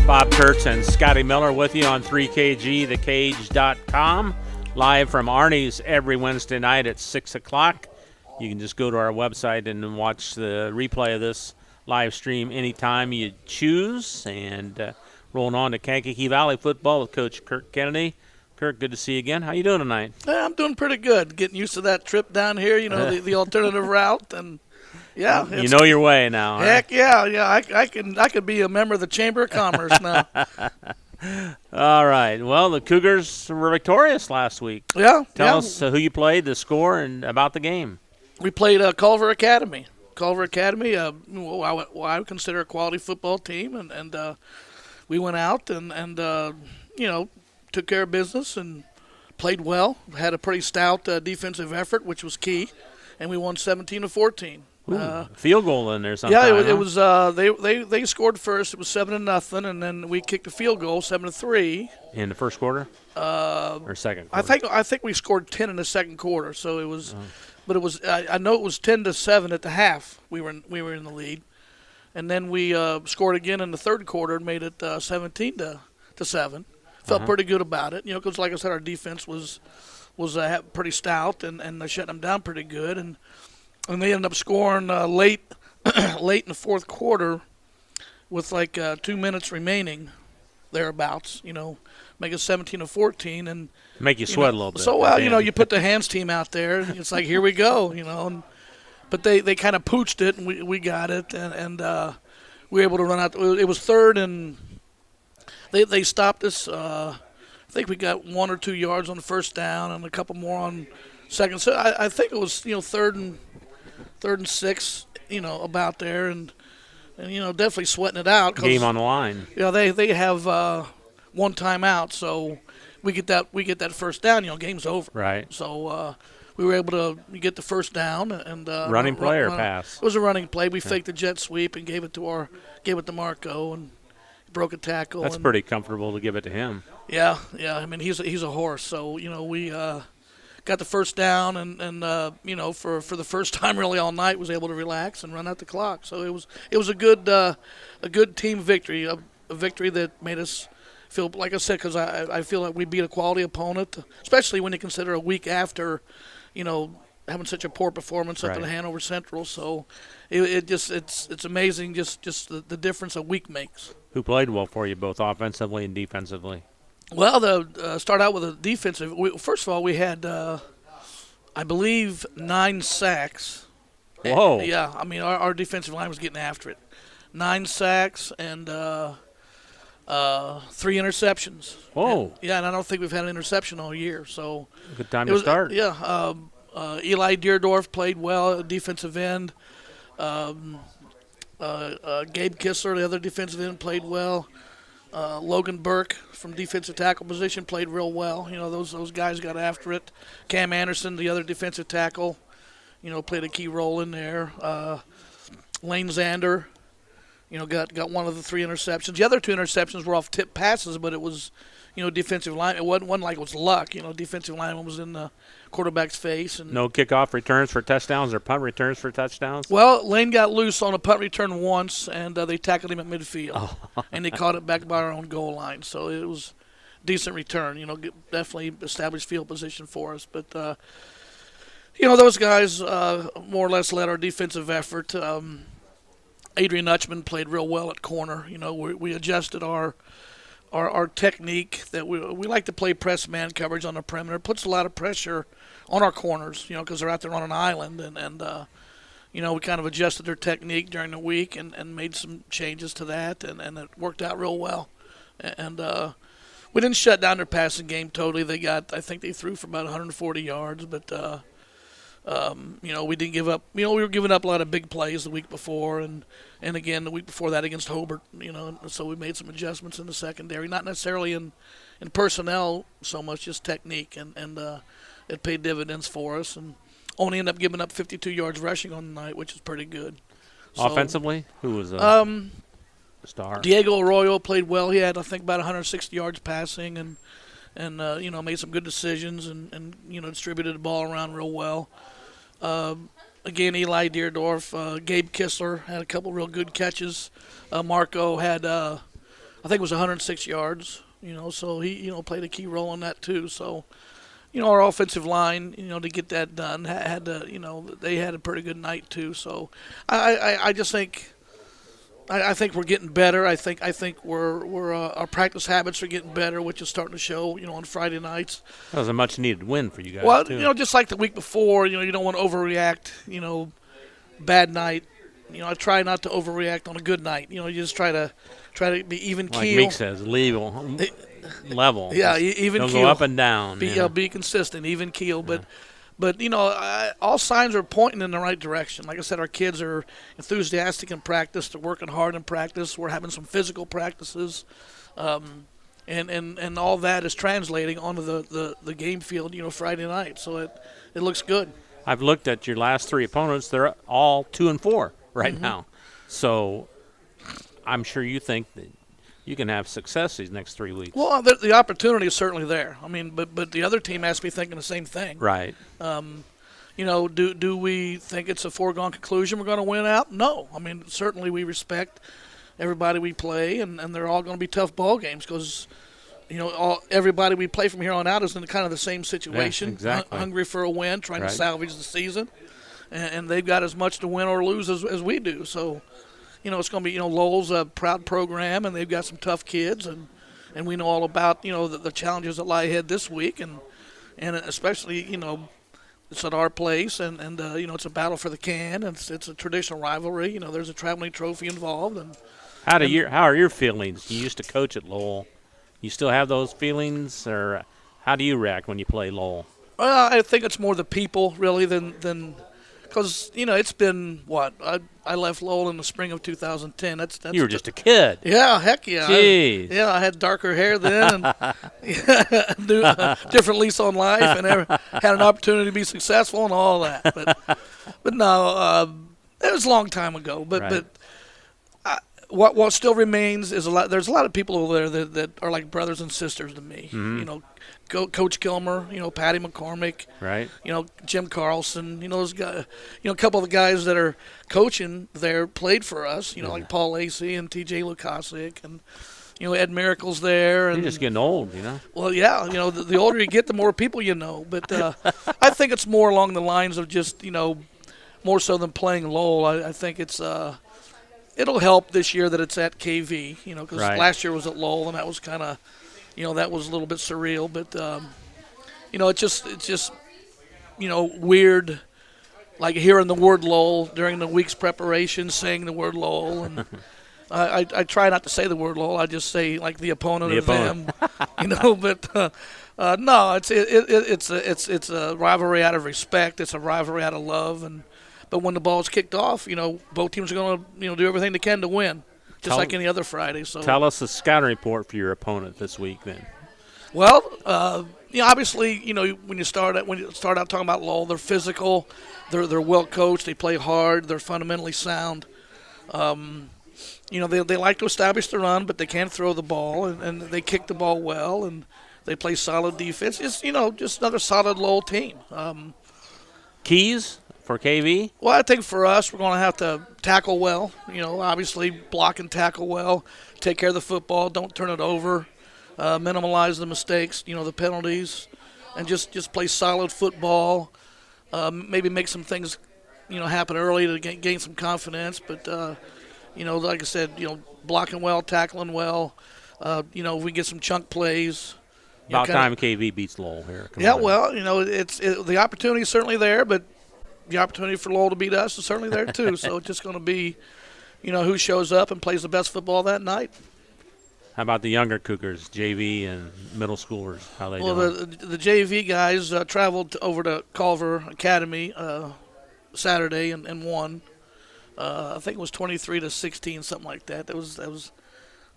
Bob Kurtz and Scotty Miller with you on 3KG, thekage.com, live from Arnie's every Wednesday night at 6 o'clock. You can just go to our website and watch the replay of this live stream anytime you choose. And rolling on to Kankakee Valley football with Coach Kirk Kennedy. Kirk, good to see you again. How you doing tonight? I'm doing pretty good. Getting used to that trip down here, the alternative route, and yeah, you know your way now. Heck huh? yeah. I could be a member of the Chamber of Commerce now. All right. Well, the Cougars were victorious last week. Yeah. Tell us who you played, the score, and about the game. We played Culver Academy. Culver Academy, what I would consider a quality football team, and we went out and took care of business and played well. Had a pretty stout defensive effort, which was key, and we won 17-14. Field goal in there sometime. Yeah, it was. They scored first. It was 7-0, and then we kicked a field goal, 7-3 in the first quarter. Or second quarter? I think we scored 10 in the second quarter. So it was, but it was. I know it was 10-7 at the half. We were in the lead, and then we scored again in the third quarter and made it 17-7. Felt pretty good about it, because like I said, our defense was pretty stout, and they shut them down pretty good, and they ended up scoring late in the fourth quarter with like 2 minutes remaining, thereabouts. Make it 17-14, and make you sweat a little bit. So you put the hands team out there. It's like, here we go, but they kind of pooched it, and we got it, and we were able to run out. It was third, and they stopped us. I think we got 1 or 2 yards on the first down, and a couple more on second. So I think it was third and 6, about there, and definitely sweating it out. Game on the line. They have one timeout, so we get that first down. Game's over. Right. So we were able to get the first down and running play or pass. It was a running play. We faked the jet sweep and gave it to Marco, and he broke a tackle. That's pretty comfortable to give it to him. Yeah. I mean, he's a horse. So we got the first down, and for the first time really all night was able to relax and run out the clock. So it was a good team victory, a victory that made us feel, like I said, because I feel like we beat a quality opponent, especially when you consider a week after, having such a poor performance up Right. at Hanover Central. So it's amazing just the difference a week makes. Who played well for you, both offensively and defensively? Well, start out with a defensive. First of all, we had I believe 9 sacks. Whoa. Yeah, I mean our defensive line was getting after it. 9 sacks and 3 interceptions. Whoa. Yeah, and I don't think we've had an interception all year. So Good time to start. Yeah, Eli Deerdorf played well at defensive end. Gabe Kissler, the other defensive end, played well. Logan Burke from defensive tackle position played real well. You know, those guys got after it. Cam Anderson, the other defensive tackle, you know, played a key role in there. Lane Zander, you know, got one of the 3 interceptions. The other 2 interceptions were off tip passes, but it was, you know, defensive line. It wasn't like it was luck. You know, defensive lineman was in the quarterback's face. And No kickoff returns for touchdowns or punt returns for touchdowns? well, Lane got loose on a punt return once, and they tackled him at midfield, and they caught it back by our own goal line. So it was decent return. You know, definitely established field position for us. But you know, those guys more or less led our defensive effort. Adrian Utchman played real well at corner. You know, we adjusted our technique that we like to play press man coverage on the perimeter. It puts a lot of pressure on our corners, you know, because they're out there on an island. And you know, we kind of adjusted their technique during the week and made some changes to that, and it worked out real well. And we didn't shut down their passing game totally. I think they threw for about 140 yards, but you know, we didn't give up. You know, we were giving up a lot of big plays the week before, and again the week before that against Hobart. You know, so we made some adjustments in the secondary, not necessarily in personnel so much, just technique, and it paid dividends for us, and only ended up giving up 52 yards rushing on the night, which is pretty good. So, offensively, who was a star? Diego Arroyo played well. He had, I think, about 160 yards passing, and you know, made some good decisions, and you know, distributed the ball around real well. Again, Eli Deerdorf, Gabe Kissler had a couple real good catches. Marco had, I think it was 106 yards. You know, so he, you know, played a key role in that too. So, you know, our offensive line, you know, to get that done had to, you know, they had a pretty good night too. So, I just think. I think we're getting better. I think we're our practice habits are getting better, which is starting to show. You know, on Friday nights. That was a much-needed win for you guys. Well, too. you know, just like the week before, you know, you don't want to overreact. You know, bad night. You know, I try not to overreact on a good night. You know, you just try to be even keel. Like Meek says, level. Yeah, even Don't keel. go up and down. Be consistent, even keel. But you know, all signs are pointing in the right direction. Like I said, our kids are enthusiastic in practice. They're working hard in practice. We're having some physical practices, and all that is translating onto the game field. You know, Friday night. So it looks good. I've looked at your last 3 opponents. They're all 2-4 right now. So I'm sure you think that you can have success these next 3 weeks. Well, the opportunity is certainly there. I mean, but the other team has to be thinking the same thing. Right. You know, do we think it's a foregone conclusion we're going to win out? No. I mean, certainly we respect everybody we play, and they're all going to be tough ball games because, you know, everybody we play from here on out is in kind of the same situation. Yeah, exactly. Hungry for a win, trying Right. to salvage the season, and they've got as much to win or lose as we do. So, you know, it's going to be, you know, Lowell's a proud program, and they've got some tough kids, and we know all about, you know, the challenges that lie ahead this week, and especially, you know, it's at our place, and you know, it's a battle for the can, and it's a traditional rivalry. You know, there's a traveling trophy involved. And how are your feelings? You used to coach at Lowell. You still have those feelings, or how do you react when you play Lowell? Well, I think it's more the people really than because, you know, it's been what I left Lowell in the spring of 2010. That's you were just a kid. Yeah, heck yeah. Jeez. I had darker hair then, and different lease on life, and had an opportunity to be successful and all that. But no, it was a long time ago. But Right. what still remains is there's a lot of people over there that are like brothers and sisters to me. Mhm. You know, Coach Gilmer, you know, Patty McCormick, Right. you know, Jim Carlson, you know, those guys, you know, a couple of the guys that are coaching there played for us, you know, like Paul Lacey and TJ Lukasic, and Ed Miracle's there. And, You're just getting old, Well, yeah, the older you get, the more people you know. But I think it's more along the lines of just, more so than playing Lowell. I think it's it'll help this year that it's at KV, because last year was at Lowell, and that was kind of, that was a little bit surreal. But, it's just weird, like hearing the word Lowell during the week's preparation, saying the word Lowell, and I try not to say the word Lowell. I just say like the opponent them, But no, it's a rivalry out of respect. It's a rivalry out of love, but when the ball's kicked off, both teams are going to do everything they can to win, just like any other Friday. So tell us the scouting report for your opponent this week, then. Well, obviously, when you start out talking about Lowell, they're physical, they're well coached, they play hard, they're fundamentally sound. They like to establish the run, but they can't throw the ball, and they kick the ball well, and they play solid defense. It's just another solid Lowell team. Keys for KV? Well, I think for us, we're going to have to tackle well. Obviously block and tackle well, take care of the football, don't turn it over. Minimize the mistakes, the penalties, and just play solid football. Maybe make some things, happen early to gain some confidence. But, like I said, blocking well, tackling well. We get some chunk plays. About time KV beats Lowell here. The opportunity is certainly there, but the opportunity for Lowell to beat us is certainly there too. So it's just going to be, who shows up and plays the best football that night. How about the younger Cougars, JV and middle schoolers? How they doing? Well, the JV guys traveled over to Culver Academy Saturday and won. I think it was 23-16, something like that. That was,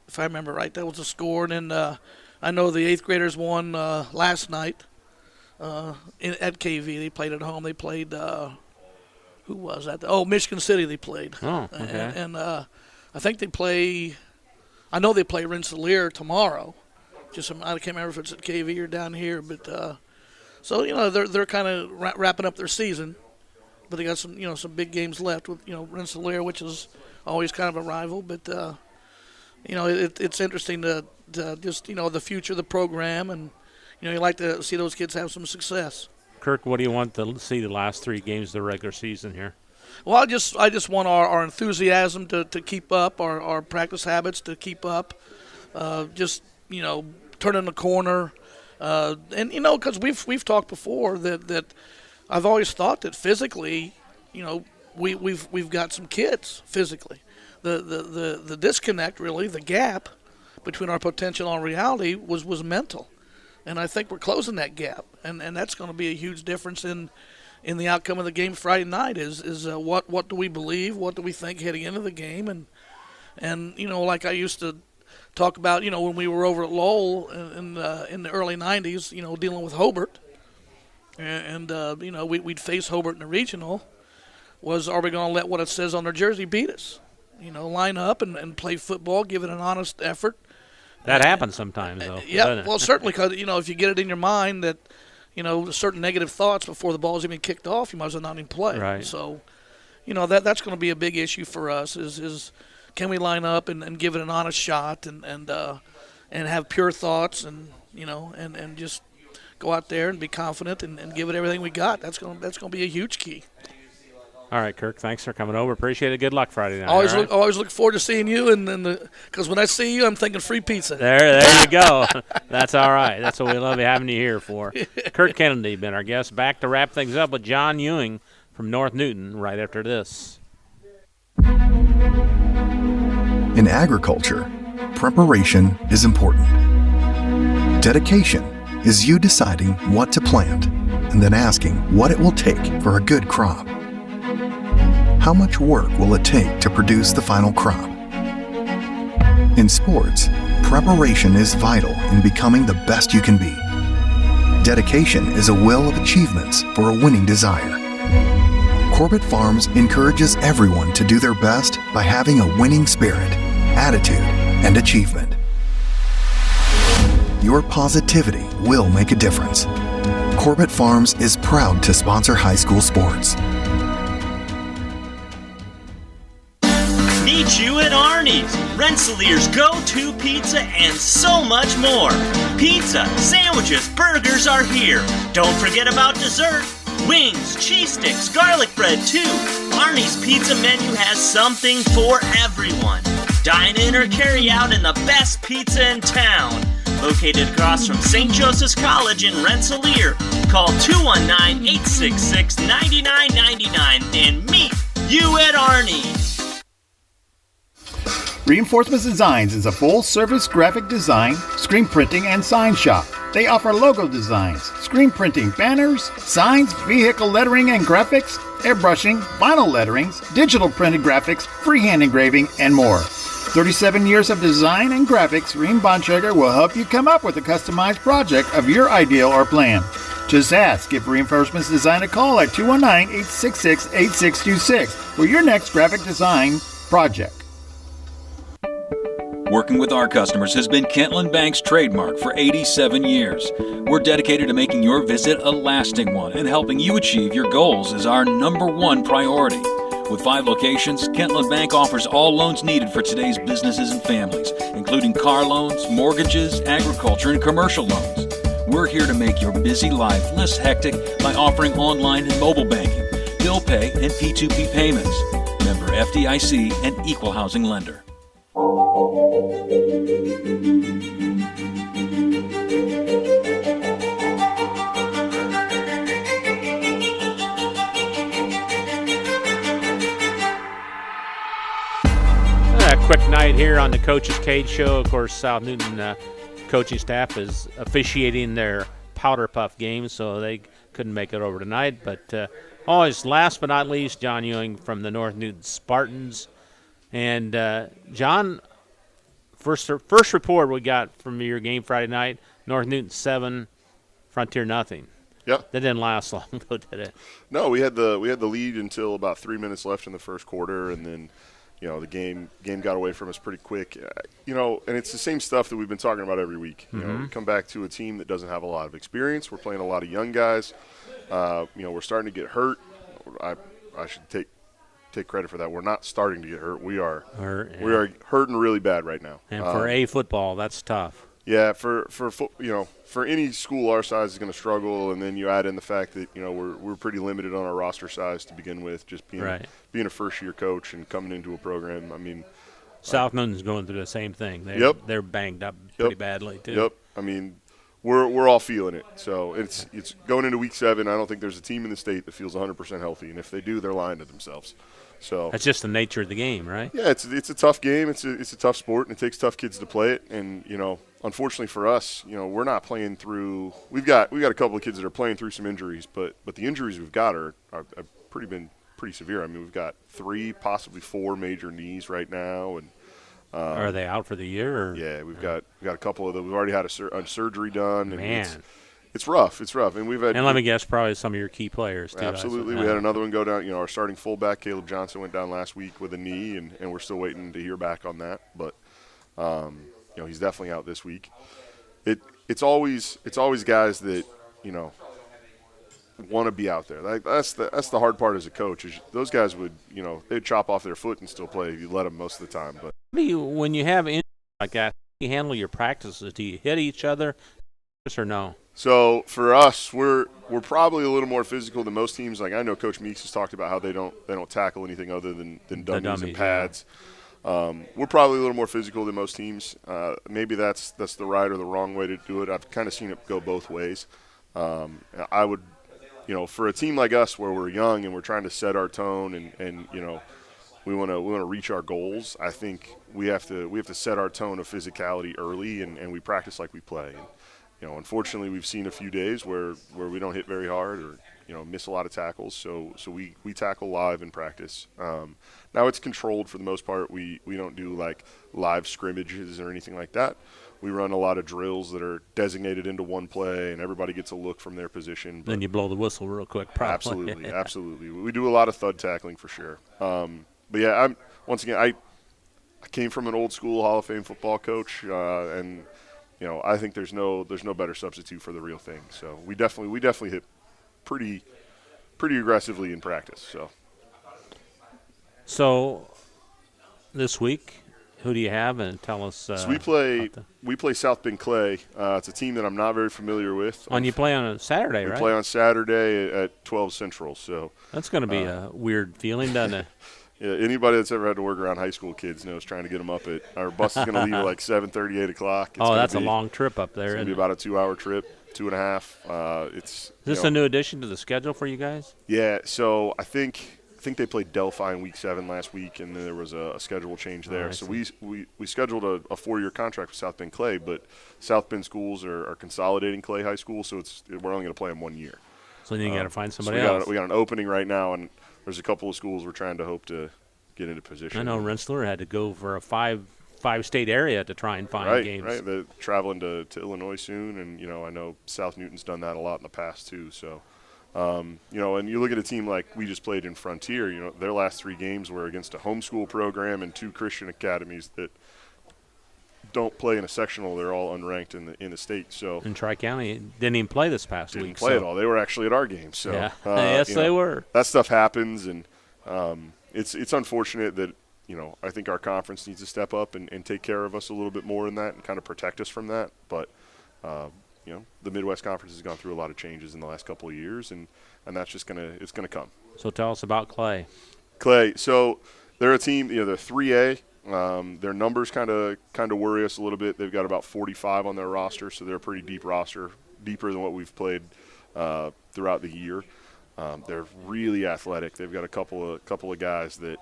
if I remember right, that was the score. And then I know the 8th graders won last night at KV. They played at home. They played. Who was that? Oh, Michigan City. They played. Oh, okay. And I think they play. I know they play Rensselaer tomorrow. I can't remember if it's at KV or down here, but so they're kind of wrapping up their season, but they got some big games left with Rensselaer, which is always kind of a rival. But it's interesting to just the future of the program, and you like to see those kids have some success. Kirk, what do you want to see the last 3 games of the regular season here? Well, I just want our enthusiasm to keep up, our practice habits to keep up, turning the corner, and because we've talked before that I've always thought that physically, we've got some kids physically. The disconnect, really, the gap between our potential and reality was mental, and I think we're closing that gap, and that's going to be a huge difference in the outcome of the game Friday night. Is what do we believe, what do we think heading into the game, and like I used to talk about, when we were over at Lowell in the early 90s, dealing with Hobart, and we'd face Hobart in the regional. Are we going to let what it says on their jersey beat us? Line up and play football, give it an honest effort. That happens sometimes, though. Yeah, well, certainly, because if you get it in your mind that certain negative thoughts before the ball's even kicked off, you might as well not even play. Right. So, that's going to be a big issue for us is can we line up and give it an honest shot and have pure thoughts and just go out there and be confident and give it everything we got. That's going to be a huge key. All right, Kirk, thanks for coming over. Appreciate it. Good luck Friday night. Always look forward to seeing you, because when I see you, I'm thinking free pizza. There you go. That's all right. That's what we love having you here for. Kurt Kennedy been our guest. Back to wrap things up with John Ewing from North Newton right after this. In agriculture, preparation is important. Dedication is you deciding what to plant and then asking what it will take for a good crop. How much work will it take to produce the final crop? In sports, preparation is vital in becoming the best you can be. Dedication is a well of achievements for a winning desire. Corbett Farms encourages everyone to do their best by having a winning spirit, attitude, and achievement. Your positivity will make a difference. Corbett Farms is proud to sponsor high school sports. Meet you at Arnie's. Rensselaer's go-to pizza, and so much more. Pizza, sandwiches, burgers are here. Don't forget about dessert. Wings, cheese sticks, garlic bread too. Arnie's Pizza menu has something for everyone. Dine in or carry out in the best pizza in town. Located across from St. Joseph's College in Rensselaer. Call 219-866-9999 and meet you at Arnie's. Reinforcements Designs is a full-service graphic design, screen printing, and sign shop. They offer logo designs, screen printing, banners, signs, vehicle lettering and graphics, airbrushing, vinyl letterings, digital printed graphics, freehand engraving, and more. 37 years of design and graphics, Reem Bontrager will help you come up with a customized project of your ideal or plan. Just ask. Give Reinforcements Design a call at 219-866-8626 for your next graphic design project. Working with our customers has been Kentland Bank's trademark for 87 years. We're dedicated to making your visit a lasting one, and helping you achieve your goals is our #1 priority. With 5 locations, Kentland Bank offers all loans needed for today's businesses and families, including car loans, mortgages, agriculture, and commercial loans. We're here to make your busy life less hectic by offering online and mobile banking, bill pay, and P2P payments. Member FDIC and equal housing lender. A quick night here on the Coach's Cage Show. Of course, South Newton coaching staff is officiating their Powder Puff game, so they couldn't make it over tonight. But always, last but not least, John Ewing from the North Newton Spartans. And, John, first report we got from your game Friday night, North Newton 7, Frontier nothing. Yep. That didn't last long, though, did it? No, we had the lead until about 3 minutes left in the first quarter, and then – the game got away from us pretty quick. And it's the same stuff that we've been talking about every week. We come back to a team that doesn't have a lot of experience. We're playing a lot of young guys. We're starting to get hurt. I should take credit for that. We're not starting to get hurt. We are hurting really bad right now. And for A football, that's tough. Yeah, for any school our size is going to struggle, and then you add in the fact that we're pretty limited on our roster size to begin with, just being a first year coach and coming into a program. I mean, South Newton's going through the same thing. They're banged up pretty badly too. Yep. I mean, we're all feeling it. So it's going into week 7. I don't think there's a team in the state that feels 100% healthy, and if they do, they're lying to themselves. So that's just the nature of the game, right? Yeah, it's a tough game. It's a tough sport, and it takes tough kids to play it. And unfortunately for us, we're not playing through. We've got a couple of kids that are playing through some injuries, but the injuries we've got have been pretty severe. I mean, we've got 3, possibly 4 major knees right now, and are they out for the year? Or? Yeah, we've got a couple of them. We've already had a surgery done. And Man. It's rough. And we've had. And let me guess, probably some of your key players too. Absolutely, we had another one go down. Our starting fullback Caleb Johnson went down last week with a knee, and we're still waiting to hear back on that. But he's definitely out this week. It's always guys that want to be out there. That's the hard part as a coach. Is those guys would they'd chop off their foot and still play if you let them most of the time. But when you have injuries like that, how do you handle your practices? Do you hit each other, yes or no? So for us, we're probably a little more physical than most teams. Like I know Coach Meeks has talked about how they don't tackle anything other than dummies and pads. Yeah. We're probably a little more physical than most teams. Maybe that's the right or the wrong way to do it. I've kind of seen it go both ways. I would, for a team like us where we're young and we're trying to set our tone and we want to reach our goals. I think we have to set our tone of physicality early and we practice like we play. And, unfortunately, we've seen a few days where we don't hit very hard or miss a lot of tackles. So we tackle live in practice. Now it's controlled for the most part. We don't do like live scrimmages or anything like that. We run a lot of drills that are designated into one play, and everybody gets a look from their position. Then you blow the whistle real quick, probably. Absolutely. We do a lot of thud tackling for sure. But yeah, I came from an old school Hall of Fame football coach, and I think there's no better substitute for the real thing. So we definitely hit pretty aggressively in practice. So this week, Who do you have? And tell us. So we play South Bend Clay. It's a team that I'm not very familiar with. And you play on a Saturday, right? We play on Saturday at 12 Central. So that's going to be a weird feeling, doesn't it? Yeah, anybody that's ever had to work around high school kids knows trying to get them up at – our bus is going to leave at like 7:30, 8 o'clock. That's a long trip up there. It's going to be about a 2-hour trip, 2.5. Is this a new addition to the schedule for you guys? Yeah, so I think they played Delphi in Week 7 last week, and then there was a schedule change there. So we scheduled a 4-year contract with South Bend Clay, but South Bend schools are consolidating Clay High School, so we're only going to play them 1 year. So then you got to find somebody else. We got an opening right now, and there's a couple of schools we're trying to hope to get into position. I know Rensselaer had to go for a five-state area to try and find games. Right. They're traveling to Illinois soon, and I know South Newton's done that a lot in the past too. So, and you look at a team like we just played in Frontier. Their last 3 games were against a homeschool program and 2 Christian academies that don't play in a sectional. They're all unranked in the state. So and Tri-County didn't even play this past week. Didn't play at all. They were actually at our game. So yeah. Yes, they were. That stuff happens, and it's unfortunate that I think our conference needs to step up and take care of us a little bit more in that and kind of protect us from that. But the Midwest Conference has gone through a lot of changes in the last couple of years, and that's just it's gonna come. So tell us about Clay. So they're a team. They're 3A. Their numbers kind of worry us a little bit. They've got about 45 on their roster, so they're a pretty deep roster, deeper than what we've played throughout the year. They're really athletic. They've got a couple of guys that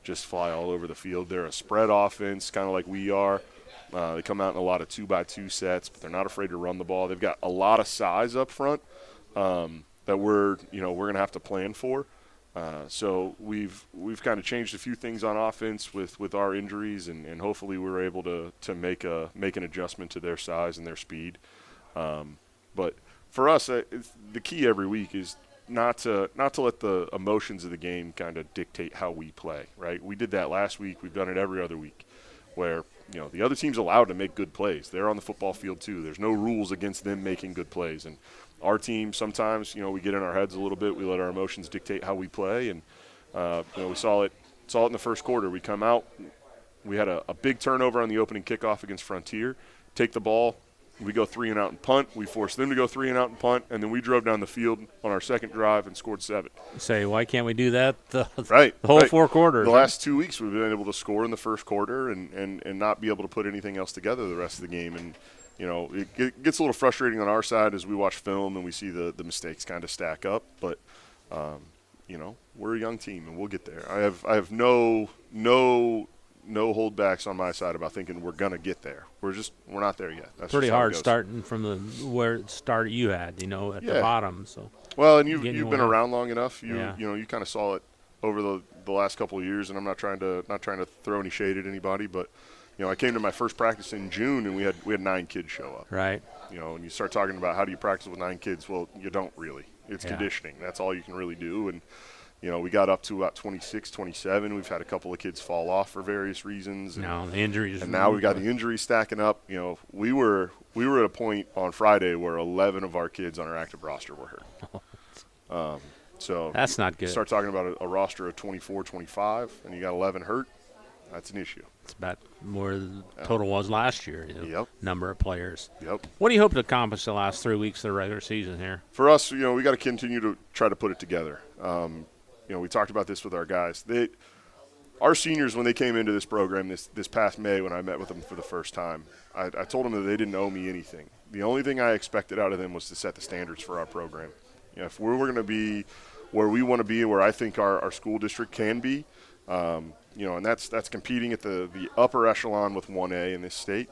just fly all over the field. They're a spread offense, kind of like we are. They come out in a lot of 2x2 sets, but they're not afraid to run the ball. They've got a lot of size up front that we're going to have to plan for. So we've kind of changed a few things on offense with our injuries, and hopefully we're able to make an adjustment to their size and their speed. But for us, the key every week is not to let the emotions of the game kind of dictate how we play. Right? We did that last week. We've done it every other week, where the other team's allowed to make good plays. They're on the football field too. There's no rules against them making good plays, and our team, sometimes, we get in our heads a little bit. We let our emotions dictate how we play, and we saw it in the first quarter. We come out, we had a big turnover on the opening kickoff against Frontier. Take the ball, we go 3-and-out and punt. We forced them to go 3-and-out and punt, and then we drove down the field on our second drive and scored 7. Say, why can't we do that the whole 4 quarters? The last 2 weeks we've been able to score in the first quarter and not be able to put anything else together the rest of the game. And it gets a little frustrating on our side as we watch film and we see the mistakes kind of stack up. But, we're a young team and we'll get there. I have no holdbacks on my side about thinking we're going to get there. We're not there yet. That's pretty hard starting from where start you had, at the bottom. So well, and you've been around long enough. You kind of saw it over the last couple of years, and I'm not trying to throw any shade at anybody, but I came to my first practice in June, and we had 9 kids show up. Right. And you start talking about how do you practice with 9 kids? Well, you don't really. It's conditioning. That's all you can really do. And we got up to about 26, 27. We've had a couple of kids fall off for various reasons. The injuries. And now we've got the injuries stacking up. We were at a point on Friday where 11 of our kids on our active roster were hurt. So that's not good. Start talking about a roster of 24, 25, and you got 11 hurt. That's an issue. It's about more than the total was last year. Number of players. Yep. What do you hope to accomplish the last 3 weeks of the regular season here? For us, we got to continue to try to put it together. We talked about this with our guys. Our seniors, when they came into this program this past May when I met with them for the first time, I told them that they didn't owe me anything. The only thing I expected out of them was to set the standards for our program. If we're going to be where we want to be and where I think our school district can be, and that's competing at the upper echelon with 1A in this state.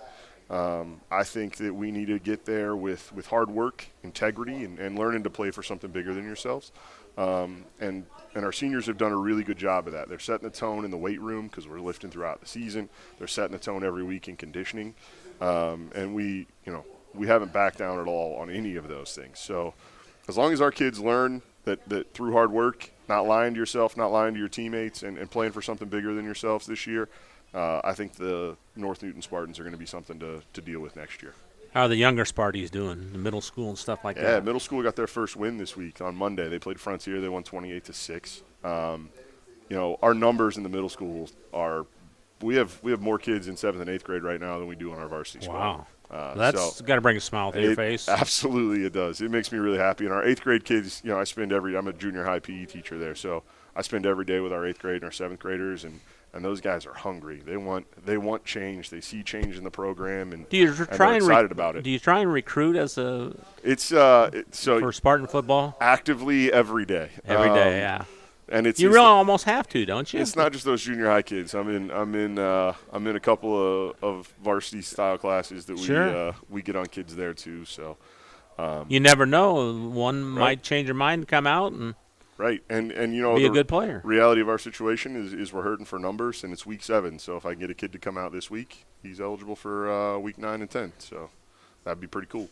I think that we need to get there with hard work, integrity, and learning to play for something bigger than yourselves. And our seniors have done a really good job of that. They're setting the tone in the weight room because we're lifting throughout the season. They're setting the tone every week in conditioning. And we haven't backed down at all on any of those things. So as long as our kids learn that through hard work, not lying to yourself, not lying to your teammates, and playing for something bigger than yourselves this year, I think the North Newton Spartans are going to be something to deal with next year. How are the younger Sparties doing, the middle school and stuff like that? Yeah, middle school got their first win this week on Monday. They played Frontier. They won 28-6. Our numbers in the middle school are we have more kids in 7th and 8th grade right now than we do on our varsity squad. Wow. That's got to bring a smile to your face. Absolutely, it does. It makes me really happy. And our 8th grade kids, I spend I'm a junior high PE teacher there, so I spend every day with our 8th grade and our 7th graders, and those guys are hungry. They want change. They see change in the program, and they're excited about it. Do you try and recruit as a for Spartan football? Actively every day. Every day, yeah. And you really almost have to, don't you? It's not just those junior high kids. I'm in a couple of varsity style classes that we get on kids there too. So you never know. One might change their mind and come out and and be a good player. Reality of our situation is we're hurting for numbers, and it's week 7. So if I can get a kid to come out this week, he's eligible for week 9 and 10. So that'd be pretty cool.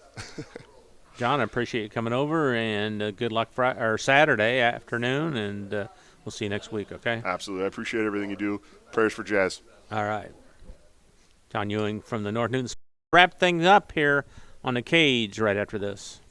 John, I appreciate you coming over, and good luck Saturday afternoon, and we'll see you next week, okay? Absolutely. I appreciate everything you do. Prayers for Jazz. All right. John Ewing from the North Newton. Wrap things up here on the Cage right after this.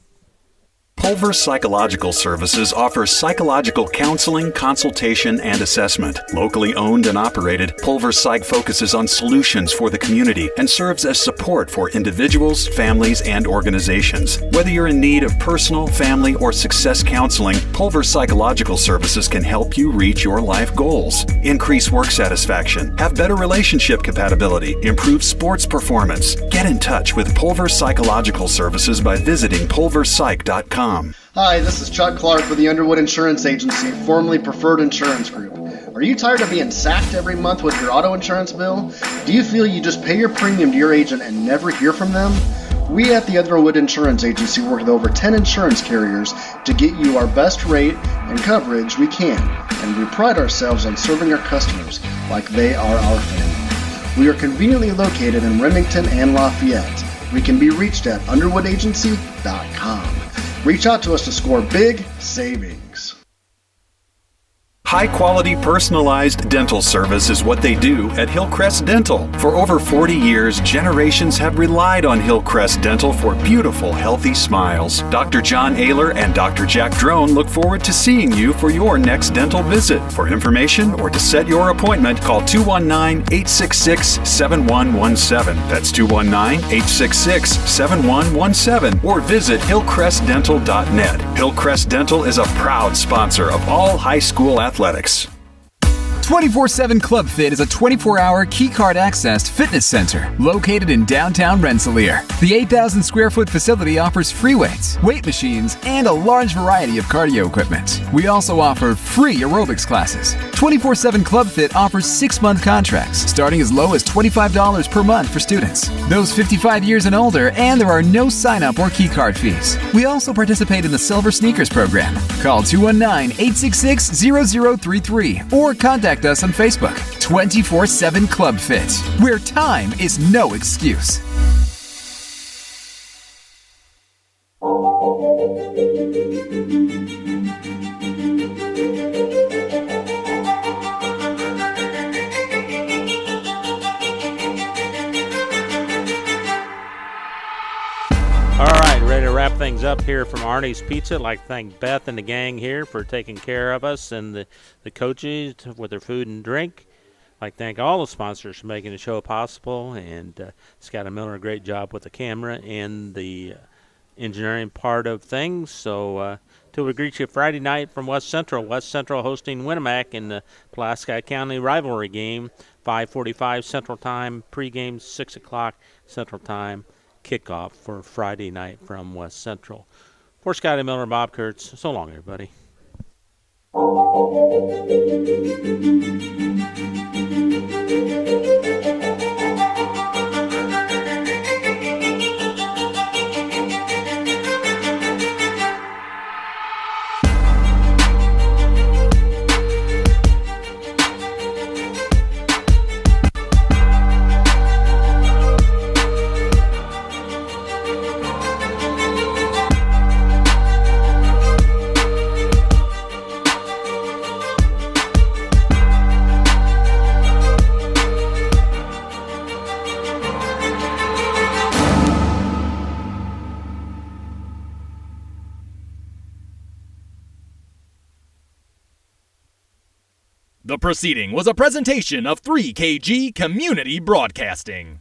Pulver Psychological Services offers psychological counseling, consultation, and assessment. Locally owned and operated, Pulver Psych focuses on solutions for the community and serves as support for individuals, families, and organizations. Whether you're in need of personal, family, or success counseling, Pulver Psychological Services can help you reach your life goals. Increase work satisfaction, have better relationship compatibility, improve sports performance. Get in touch with Pulver Psychological Services by visiting pulverpsych.com. Hi, this is Chuck Clark with the Underwood Insurance Agency, formerly Preferred Insurance Group. Are you tired of being sacked every month with your auto insurance bill? Do you feel you just pay your premium to your agent and never hear from them? We at the Underwood Insurance Agency work with over 10 insurance carriers to get you our best rate and coverage we can, and we pride ourselves on serving our customers like they are our family. We are conveniently located in Remington and Lafayette. We can be reached at underwoodagency.com. Reach out to us to score big savings. High-quality, personalized dental service is what they do at Hillcrest Dental. For over 40 years, generations have relied on Hillcrest Dental for beautiful, healthy smiles. Dr. John Ayler and Dr. Jack Drone look forward to seeing you for your next dental visit. For information or to set your appointment, call 219-866-7117. That's 219-866-7117. Or visit hillcrestdental.net. Hillcrest Dental is a proud sponsor of all high school athletics. 24/7 Club Fit is a 24-hour keycard accessed fitness center located in downtown Rensselaer. The 8,000 square foot facility offers free weights, weight machines, and a large variety of cardio equipment. We also offer free aerobics classes. 24/7 Club Fit offers 6-month contracts starting as low as $25 per month for students, those 55 years and older, and there are no sign-up or keycard fees. We also participate in the Silver Sneakers program. Call 219-866-0033 or contact us on Facebook. 24/7 Club Fit, where time is no excuse. All right, ready to wrap things up here from Arnie's Pizza. I'd like to thank Beth and the gang here for taking care of us and the coaches with their food and drink. I'd like to thank all the sponsors for making the show possible, and Scott Miller, a great job with the camera and the engineering part of things. So till we greet you Friday night from West Central hosting Winnemac in the Pulaski County rivalry game, 5:45 Central Time, pregame 6 o'clock Central Time. Kickoff for Friday night from West Central. For Scotty Miller and Bob Kurtz, so long, everybody. The proceeding was a presentation of 3KG Community Broadcasting.